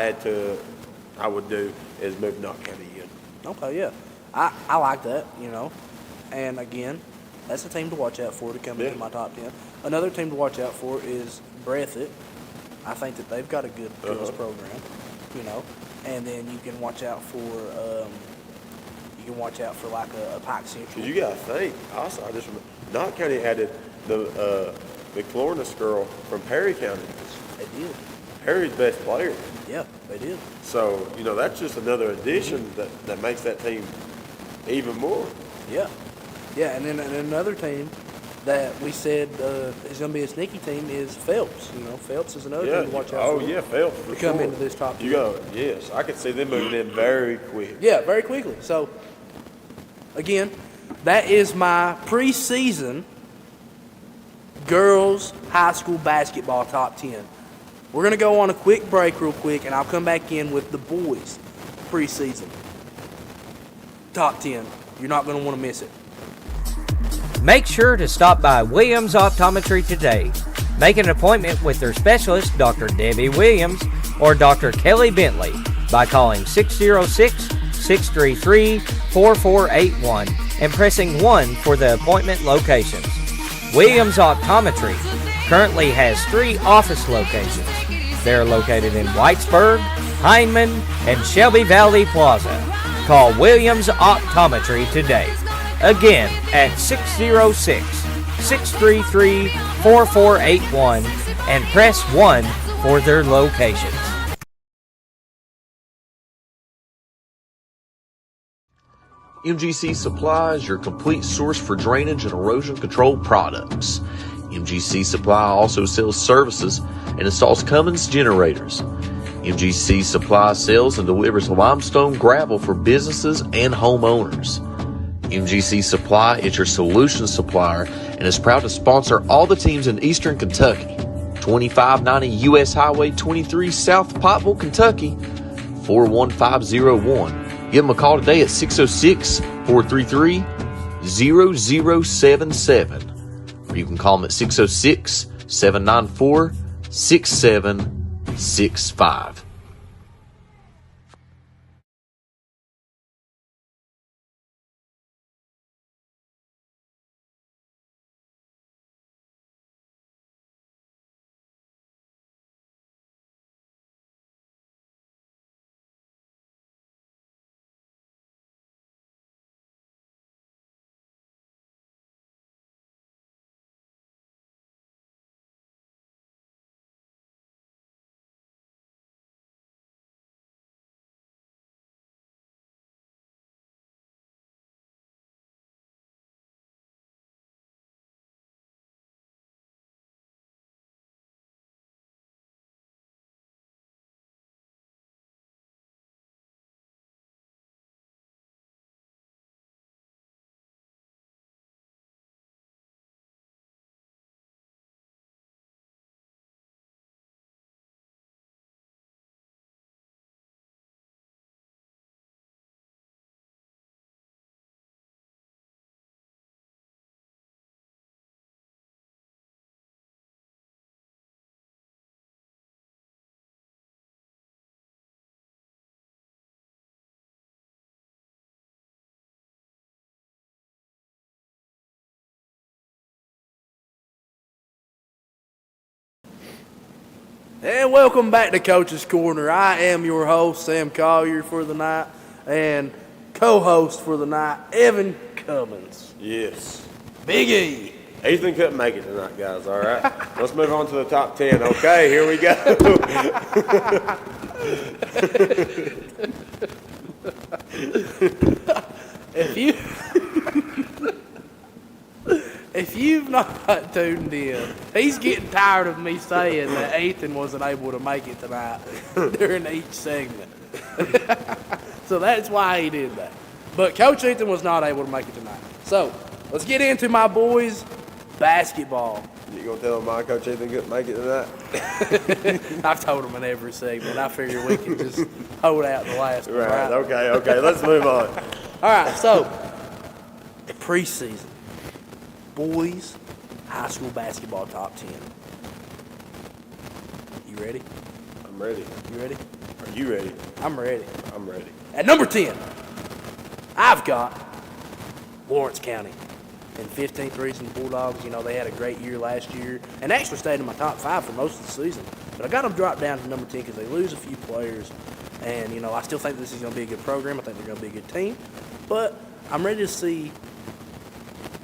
I would do is move Knott County in. Okay, yeah. I like that, you know. And again, that's a team to watch out for to come into my top 10. Another team to watch out for is Breathitt. I think that they've got a good girls program, you know. And then you can watch out for like a Pike Central. Because you got to think. Also, I just remember Knott County added the McLaurinus girl from Perry County. They did. Perry's best player. Yeah, they did. So, you know, that's just another addition that makes that team even more. Yeah. Yeah, and then another team that we said is going to be a sneaky team is Phelps. You know, Phelps is another team to watch out for. Oh, yeah, Phelps. To come into this top 10. Yes, I could see them moving in very quick. Yeah, very quickly. So, again, that is my preseason girls high school basketball top 10. We're going to go on a quick break real quick, and I'll come back in with the boys preseason top 10. You're not going to want to miss it. Make sure to stop by Williams Optometry today. Make an appointment with their specialist, Dr. Debbie Williams or Dr. Kelly Bentley, by calling 606-633-4481 and pressing 1 for the appointment locations. Williams Optometry currently has 3 office locations. They're located in Whitesburg, Hindman, and Shelby Valley Plaza. Call Williams Optometry today. Again, at 606-633-4481 and press 1 for their locations. MGC Supply is your complete source for drainage and erosion control products. MGC Supply also sells services and installs Cummins generators. MGC Supply sells and delivers limestone gravel for businesses and homeowners. MGC Supply is your solution supplier and is proud to sponsor all the teams in Eastern Kentucky. 2590 U.S. Highway 23 South Pottville, Kentucky, 41501. Give them a call today at 606-433-0077. Or you can call them at 606-794-6765. And welcome back to Coach's Corner. I am your host, Sam Collier, for the night, and co-host for the night, Evan Cummins. Yes. Big E. Ethan couldn't make it tonight, guys, all right? Let's move on to the top 10. Okay, here we go. If you've not tuned in, he's getting tired of me saying that Ethan wasn't able to make it tonight during each segment. So that's why he did that. But Coach Ethan was not able to make it tonight. So let's get into my boys' basketball You gonna tell him my coach ain't gonna make it tonight? I've told him in every segment. I figure we can just hold out the last one. Right. Okay. Let's move on. All right. So, the preseason boys high school basketball top 10. You ready? I'm ready. You ready? Are you ready? I'm ready. I'm ready. At number 10, I've got Lawrence County. In 15th Region Bulldogs, they had a great year last year and actually stayed in my top 5 for most of the season. But I got them dropped down to number 10 because they lose a few players. And, I still think this is going to be a good program. I think they're going to be a good team. But I'm ready to see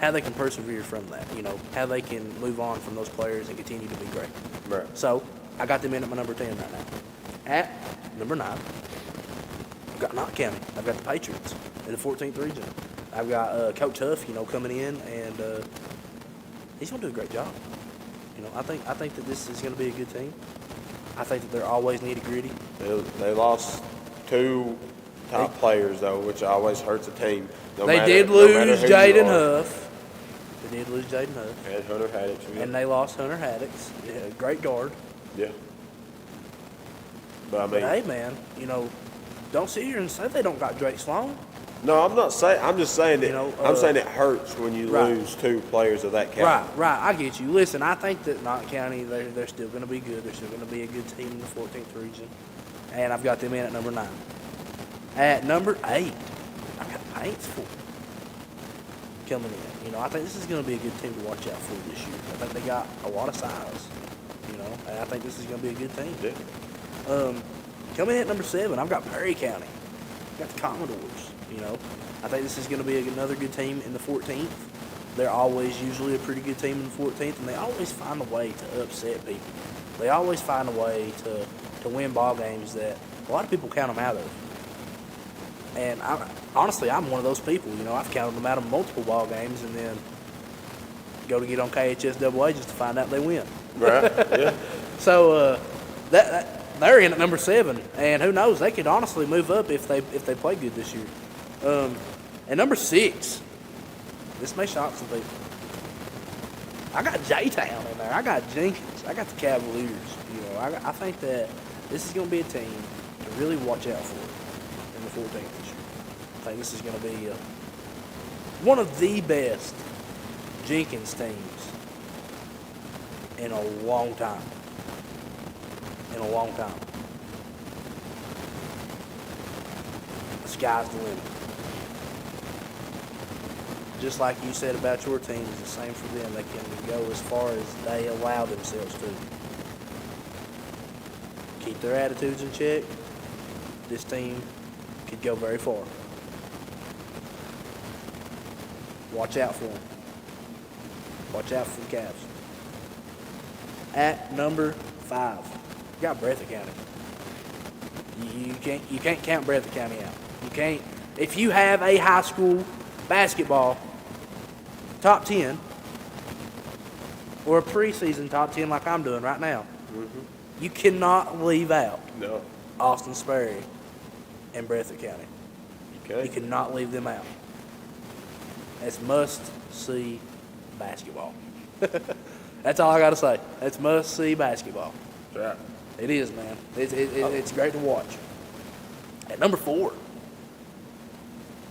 how they can persevere from that, how they can move on from those players and continue to be great. Right. So I got them in at my number 10 right now. At number 9, I've got Knott County. I've got the Patriots in the 14th Region. I've got Coach Huff, coming in, and he's going to do a great job. I think that this is going to be a good team. I think that they're always nitty-gritty. They lost 2 top players, though, which always hurts a team. They did lose Jaden Huff. They did lose Jaden Huff. And Hunter Haddix. Yeah. And they lost Hunter Haddix. Yeah, great guard. Yeah. But hey, man, don't sit here and say they don't got Drake Sloan. No, I'm not saying. I'm just saying that. I'm saying it hurts when you lose 2 players of that caliber. Right. I get you. Listen, I think that Knott County, they're still going to be good. They're still going to be a good team in the 14th Region, and I've got them in at number 9. At number 8, I've got Paintsville coming in. I think this is going to be a good team to watch out for this year. I think they got a lot of size. And I think this is going to be a good team. Yeah. Coming in at number 7, I've got Perry County. I've got the Commodores. I think this is going to be another good team in the 14th. They're always usually a pretty good team in the 14th, and they always find a way to upset people. They always find a way to win ball games that a lot of people count them out of. And honestly, I'm one of those people. I've counted them out of multiple ball games and then go to get on KHSAA just to find out they win. Right, yeah. So they're in at number 7, and who knows, they could honestly move up if they play good this year. At number 6, this may shock some people. I got J-Town in there. I got Jenkins. I got the Cavaliers. I think that this is going to be a team to really watch out for in the 14th this year. I think this is going to be one of the best Jenkins teams in a long time. The sky's the limit. Just like you said about your team, it's the same for them. They can go as far as they allow themselves to. Keep their attitudes in check. This team could go very far. Watch out for them. Watch out for the Cavs. At number 5, you got Breathitt County. You can't count Breathitt County out. You can't. If you have a high school basketball top 10 or a preseason top 10 like I'm doing right now, you cannot leave out Austin Sperry and Breathitt County. You cannot leave them out. It's must-see basketball. That's all I got to say. It's must-see basketball. Right. It is, man. It's great to watch. At number 4,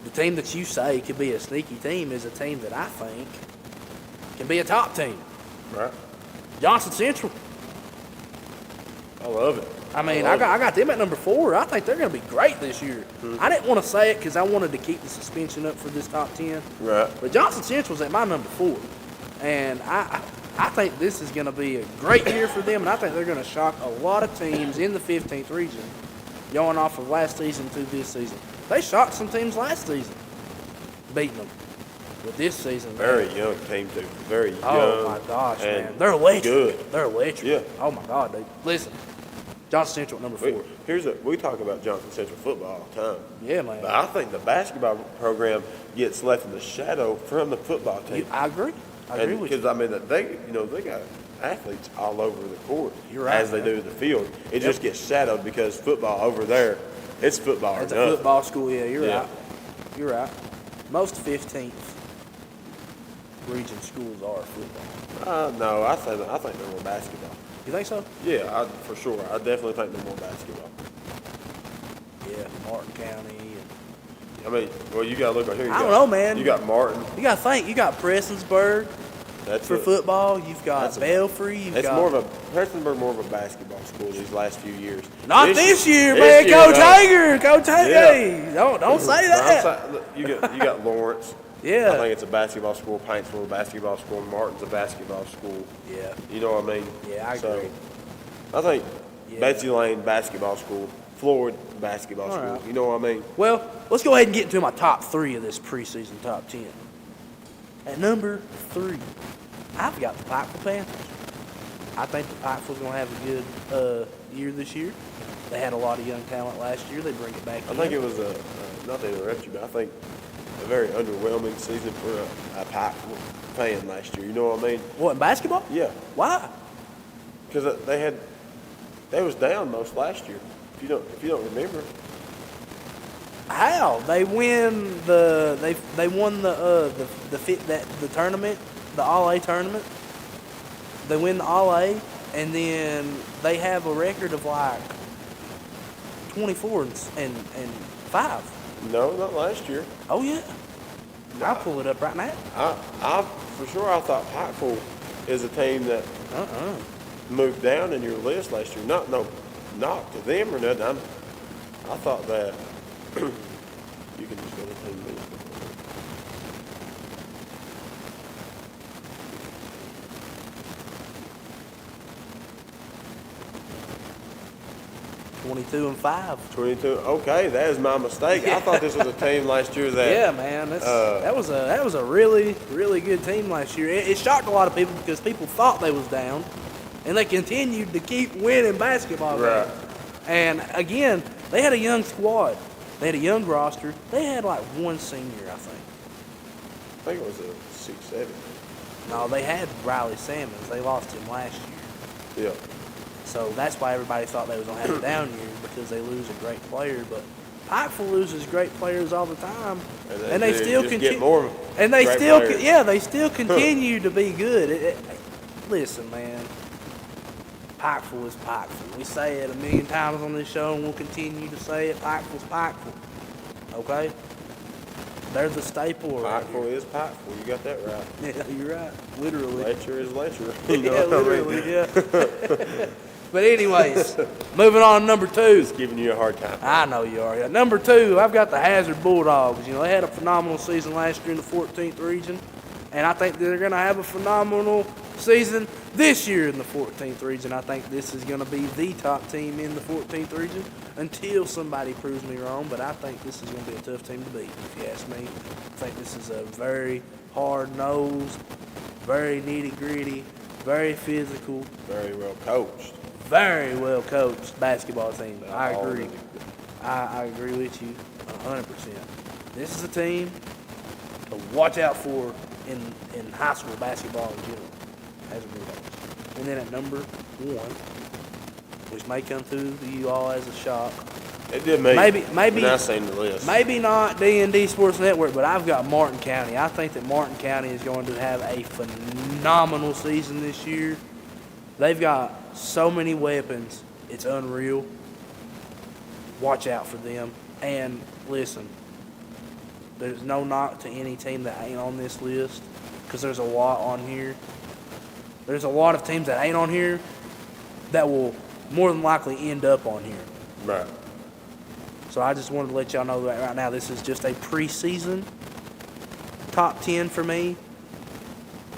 the team that you say could be a sneaky team is a team that I think can be a top team. Right. Johnson Central. I love it. I got them at number 4. I think they're going to be great this year. I didn't want to say it because I wanted to keep the suspension up for this top 10. Right. But Johnson Central's at my number 4. And I think this is going to be a great year for them, and I think they're going to shock a lot of teams in the 15th region going off of last season to this season. They shocked some teams last season, beating them. But this season, very young team, too. Very young. Oh, my gosh, man. They're electric. Good. They're electric. Yeah. Oh, my God, dude. Listen, Johnson Central at number 4. We talk about Johnson Central football all the time. Yeah, man. But I think the basketball program gets left in the shadow from the football team. I agree. I agree with you. Because, they got athletes all over the court as they do in the field. It just gets shadowed because football over there, it's football. It's a football school. Yeah, you're right. You're right. Most 15th region schools are football. No, I think they're more basketball. You think so? Yeah, for sure. I definitely think they're more basketball. Yeah, Martin County. I mean, well, you got to look right here. I don't know, man. You got Martin. You got to think. You got Prestonsburg for football. You've got Belfry. Prestonsburg more of a basketball school these last few years. Not this year, man. Coach Hager. Coach Hager. Hey, don't say that. You got Lawrence. Yeah. I think it's a basketball school. Paintsville a basketball school. Martin's a basketball school. Yeah. You know what I mean? Yeah, I agree. I think Betsy Layne basketball school. Floyd basketball school. Right. You know what I mean? Well, let's go ahead and get into my top 3 of this preseason top 10. At number 3, I've got the Pikeville Panthers. I think the Pikeville's going to have a good year this year. They had a lot of young talent last year. They bring it back. I think it was not to interrupt you, but I think a very underwhelming season for a Pikeville fan last year. You know what I mean? What, in basketball? Yeah. Why? Because they was down most last year. If you don't remember. How? They win they won the tournament, the All-A tournament. They win the All-A, and then they have a record of like 24 and 5. No, not last year. Oh yeah. I'll pull it up right now. I for sure I thought Pikeville is a team that moved down in your list last year. Not to them or nothing. I thought that you can just go to team list. 22 and 5. 22. Okay, that is my mistake. I thought this was a team last year that. Yeah, man, that was a really good team last year. It shocked a lot of people because people thought they was down, and they continued to keep winning basketball games. Right. And again, they had a young squad. They had a young roster. They had like one senior, I think. I think it was a 6-7. No, they had Riley Sammons. They lost him last year. Yeah. So that's why everybody thought they was going to have a down year, because they lose a great player. But Pikeville loses great players all the time, and they still continue. And they still, they still continue to be good. Listen, man, Pikeville is Pikeville. We say it a million times on this show, and we'll continue to say it. Pikeville's Pikeville. Okay. They're the staple right here. Pikeville is Pikeville. You got that right. Yeah, you're right. Literally. Letcher is Letcher. Yeah, literally, yeah. But anyways, moving on to number 2. Just giving you a hard time. I know you are. Number 2, I've got the Hazard Bulldogs. You know, they had a phenomenal season last year in the 14th region, and I think they're going to have a phenomenal season this year in the 14th region. I think this is going to be the top team in the 14th region until somebody proves me wrong, but I think this is going to be a tough team to beat, if you ask me. I think this is a very hard-nosed, very nitty-gritty, very physical, very well coached. Very well coached basketball team. I agree. I agree with you 100%. This is a team to watch out for in high school basketball in general, as a Bulldogs. And then at number 1, which may come to you all as a shock. It did me. Maybe when I seen the list. Maybe not D&D Sports Network, but I've got Martin County. I think that Martin County is going to have a phenomenal season this year. They've got so many weapons, it's unreal. Watch out for them. And listen, there's no knock to any team that ain't on this list, because there's a lot on here. There's a lot of teams that ain't on here that will more than likely end up on here. Right. So I just wanted to let y'all know that right now this is just a preseason top 10 for me.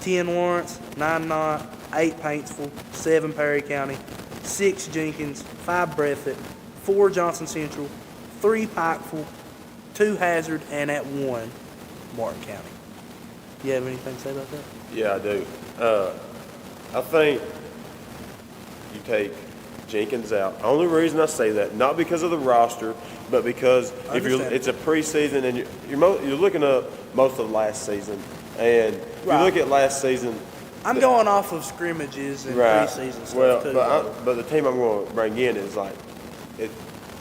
10 Lawrence, 9 Knott, 8 Paintsville, 7 Perry County, 6 Jenkins, 5 Breathitt, 4 Johnson Central, 3 Pikeville, 2 Hazard, and at 1 Martin County. You have anything to say about that? Yeah, I do. I think you take Jenkins out. Only reason I say that, not because of the roster, but because it's a preseason and you're looking up most of last season, and you look at last season. I'm going off of scrimmages and preseason stuff too. But the team I'm going to bring in is like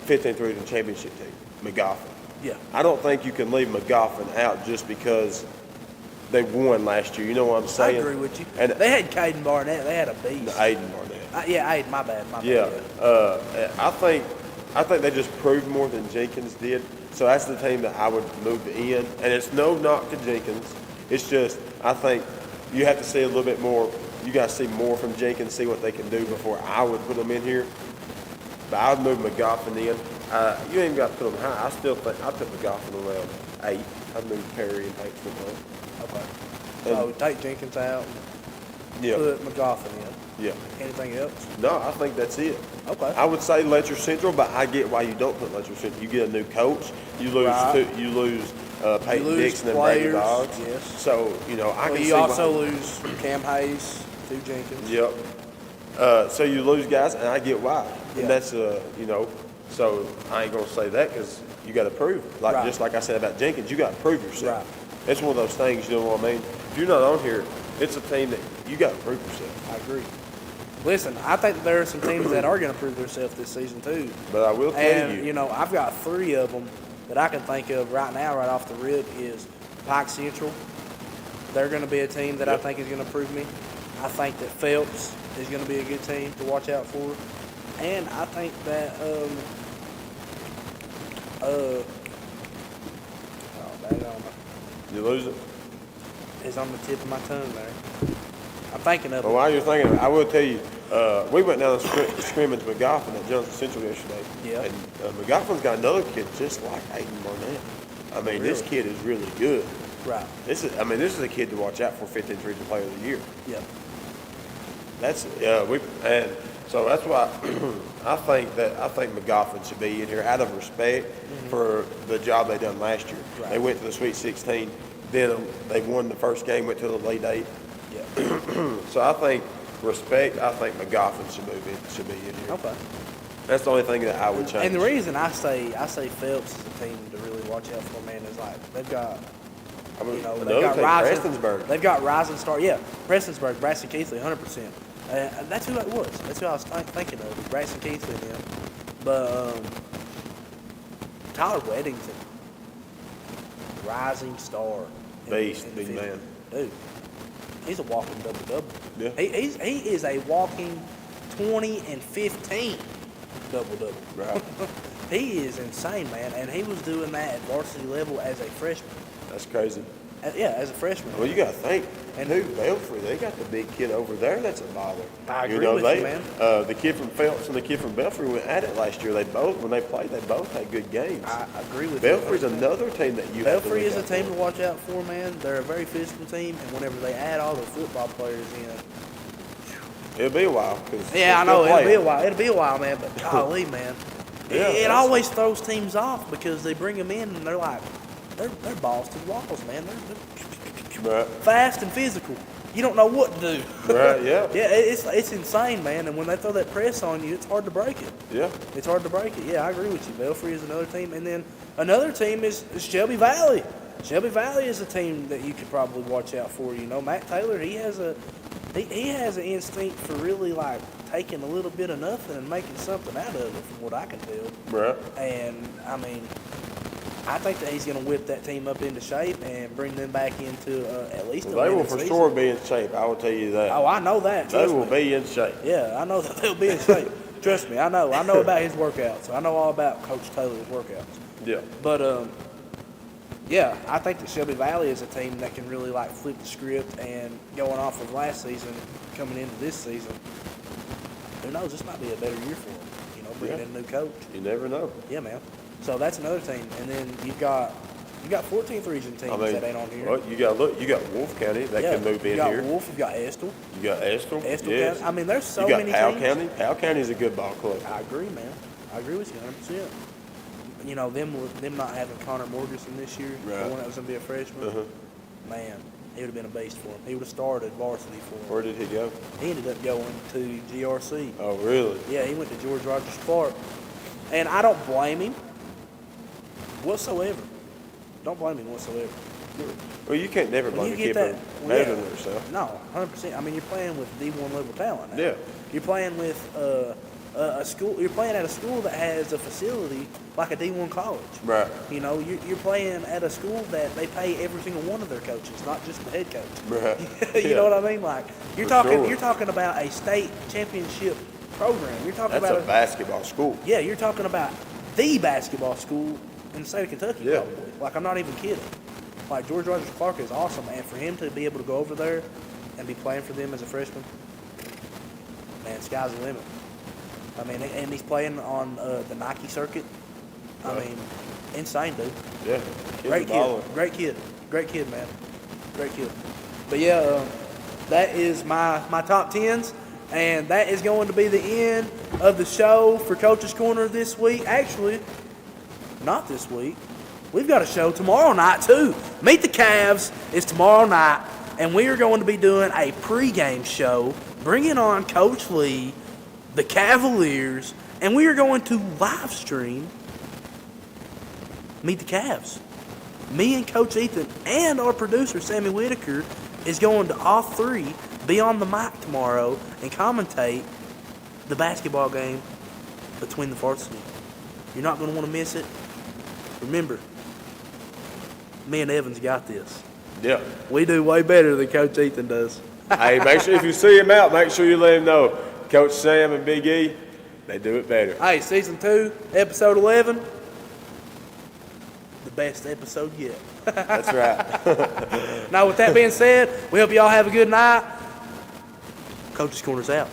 15th region championship team, McGoffin. Yeah. I don't think you can leave McGoffin out just because they won last year. You know what I'm saying? I agree with you. And they had Caden Barnett. They had a beast. Aiden Barnett. Aiden. My bad. Yeah. I think they just proved more than Jenkins did. So that's the team that I would move in. And it's no knock to Jenkins. It's just I think you have to see a little bit more. You got to see more from Jenkins, see what they can do before I would put them in here. But I would move McGoffin in. You ain't even got to put them high. I still think I put McGoffin around 8. I'd move Perry and Tate from Okay. So take Jenkins out. Yeah. Put McGoffin in. Yeah. Anything else? No, I think that's it. Okay. I would say Letcher Central, but I get why you don't put Letcher Central. You get a new coach. You lose Peyton Dixon and Brady Boggs. Yes. So I can see. You also lose Cam Hayes to Jenkins. Yep. So you lose guys, and I get why. Yeah. And that's So I ain't gonna say that because you got to prove it. Just like I said about Jenkins, you got to prove yourself. Right. It's one of those things. You know what I mean? If you're not on here, it's a team that you got to prove yourself. I agree. Listen, I think there are some teams that are going to prove themselves this season too. But I will tell you, I've got 3 of them that I can think of right now, right off the rip, is Pike Central. They're going to be a team that I think is going to prove me. I think that Phelps is going to be a good team to watch out for. And I think that, you lose it? It's on the tip of my tongue there. I'm thinking of it. Well, while you're thinking of it, I will tell you, we went down the scrimmage McGoffin at Johnson Central yesterday. Yeah. And McGoffin's got another kid just like Aiden Barnett. I mean, this kid is really good. Right. This is a kid to watch out for, 15th Regional Player of the Year. Yeah. So that's why I think McGoffin should be in here out of respect for the job they done last year. Right. They went to the Sweet 16, then they won the first game, went to the Elite 8. Yeah. So I think McGoffin should be in here. Okay. That's the only thing that I would change. And the reason I say Phelps is a team to really watch out for, man, is like they've got they've got Prestonsburg. They've got rising star. Yeah, Prestonsburg, Braxton Keithley, 100%. That's who it was. That's who I was thinking of. Braxton Keithley and him. But Tyler Weddington, rising star. Beast, big man. Dude, he's a walking double-double. Yeah. He is a walking 20 and 15 double-double. Right. He is insane, man. And he was doing that at varsity level as a freshman. That's crazy. As a freshman. Well, you got to think. And Belfry, they got the big kid over there that's a baller. I agree with you, man. The kid from Phelps and the kid from Belfry went at it last year. When they played, they both had good games. I agree with Belfry's you. another team that you Belfry have to is a team to watch out for, man. They're a very physical team, and whenever they add all the football players in, it'll be a while. I know it'll be a while, man. But golly, man, it always throws teams off because they bring them in and they're like, they're balls to the walls, man. They're fast and physical. You don't know what to do. Right, yeah. Yeah, it's insane, man. And when they throw that press on you, it's hard to break it. Yeah. It's hard to break it. Yeah, I agree with you. Belfry is another team. And then another team is Shelby Valley. Shelby Valley is a team that you could probably watch out for. Matt Taylor, he has an instinct for really like taking a little bit of nothing and making something out of it, from what I can tell. Right. And I mean, I think that he's going to whip that team up into shape and bring them back into at least they will for sure be in shape. I will tell you that. Oh, I know that. They will be in shape. Yeah, I know that they'll be in shape. Trust me, I know. I know about his workouts. I know all about Coach Taylor's workouts. Yeah. But yeah, I think that Shelby Valley is a team that can really like flip the script, and going off of last season, coming into this season, who knows? This might be a better year for them. Bringing in a new coach. You never know. Yeah, man. So that's another team, and then you've got 14th region teams that ain't on here. Well, you got Wolfe County that can move in here. You got Wolfe, you got Estill. You got Estill. Estill yes. County. I mean, there's so many Powell teams. County. Powell County is a good ball club. I agree, man. I agree with you 100%. Them not having Connor Morganson this year, the one that was going to be a freshman, man, he would have been a beast for him. He would have started varsity for him. Where did he go? He ended up going to GRC. Oh, really? Yeah, he went to George Rogers Clark. And I don't blame him whatsoever. Don't blame him whatsoever. Well, you can't never blame a kid for better than yourself. No, 100%. I mean, you're playing with D1 level talent now. Yeah. You're playing with a school. You're playing at a school that has a facility like a D1 college. Right. You know, you're playing at a school that they pay every single one of their coaches, not just the head coach. Right. You know what I mean? Like you're talking about a state championship program. You're talking That's about a basketball school. Yeah, you're talking about the basketball school in the state of Kentucky, Yeah. probably. Like, I'm not even kidding. Like, George Rogers Clark is awesome, and for him to be able to go over there and be playing for them as a freshman, man, sky's the limit. I mean, and he's playing on the Nike circuit. I mean, insane, dude. Yeah. Great kid. Great kid. Great kid, man. Great kid. But, yeah, that is my top 10s. And that is going to be the end of the show for Coach's Corner this week. Actually, not this week. We've got a show tomorrow night, too. Meet the Cavs is tomorrow night, and we are going to be doing a pregame show, bringing on Coach Lee, the Cavaliers, and we are going to live stream Meet the Cavs. Me and Coach Ethan and our producer, Sammy Whitaker, is going to all three be on the mic tomorrow and commentate the basketball game between the varsity. You're not going to want to miss it. Remember, me and Evans got this. Yeah. We do way better than Coach Ethan does. Hey, make sure if you see him out, make sure you let him know. Coach Sam and Big E, they do it better. Hey, Season 2, Episode 11, the best episode yet. That's right. Now, with that being said, we hope y'all have a good night. Coach's Corner's out.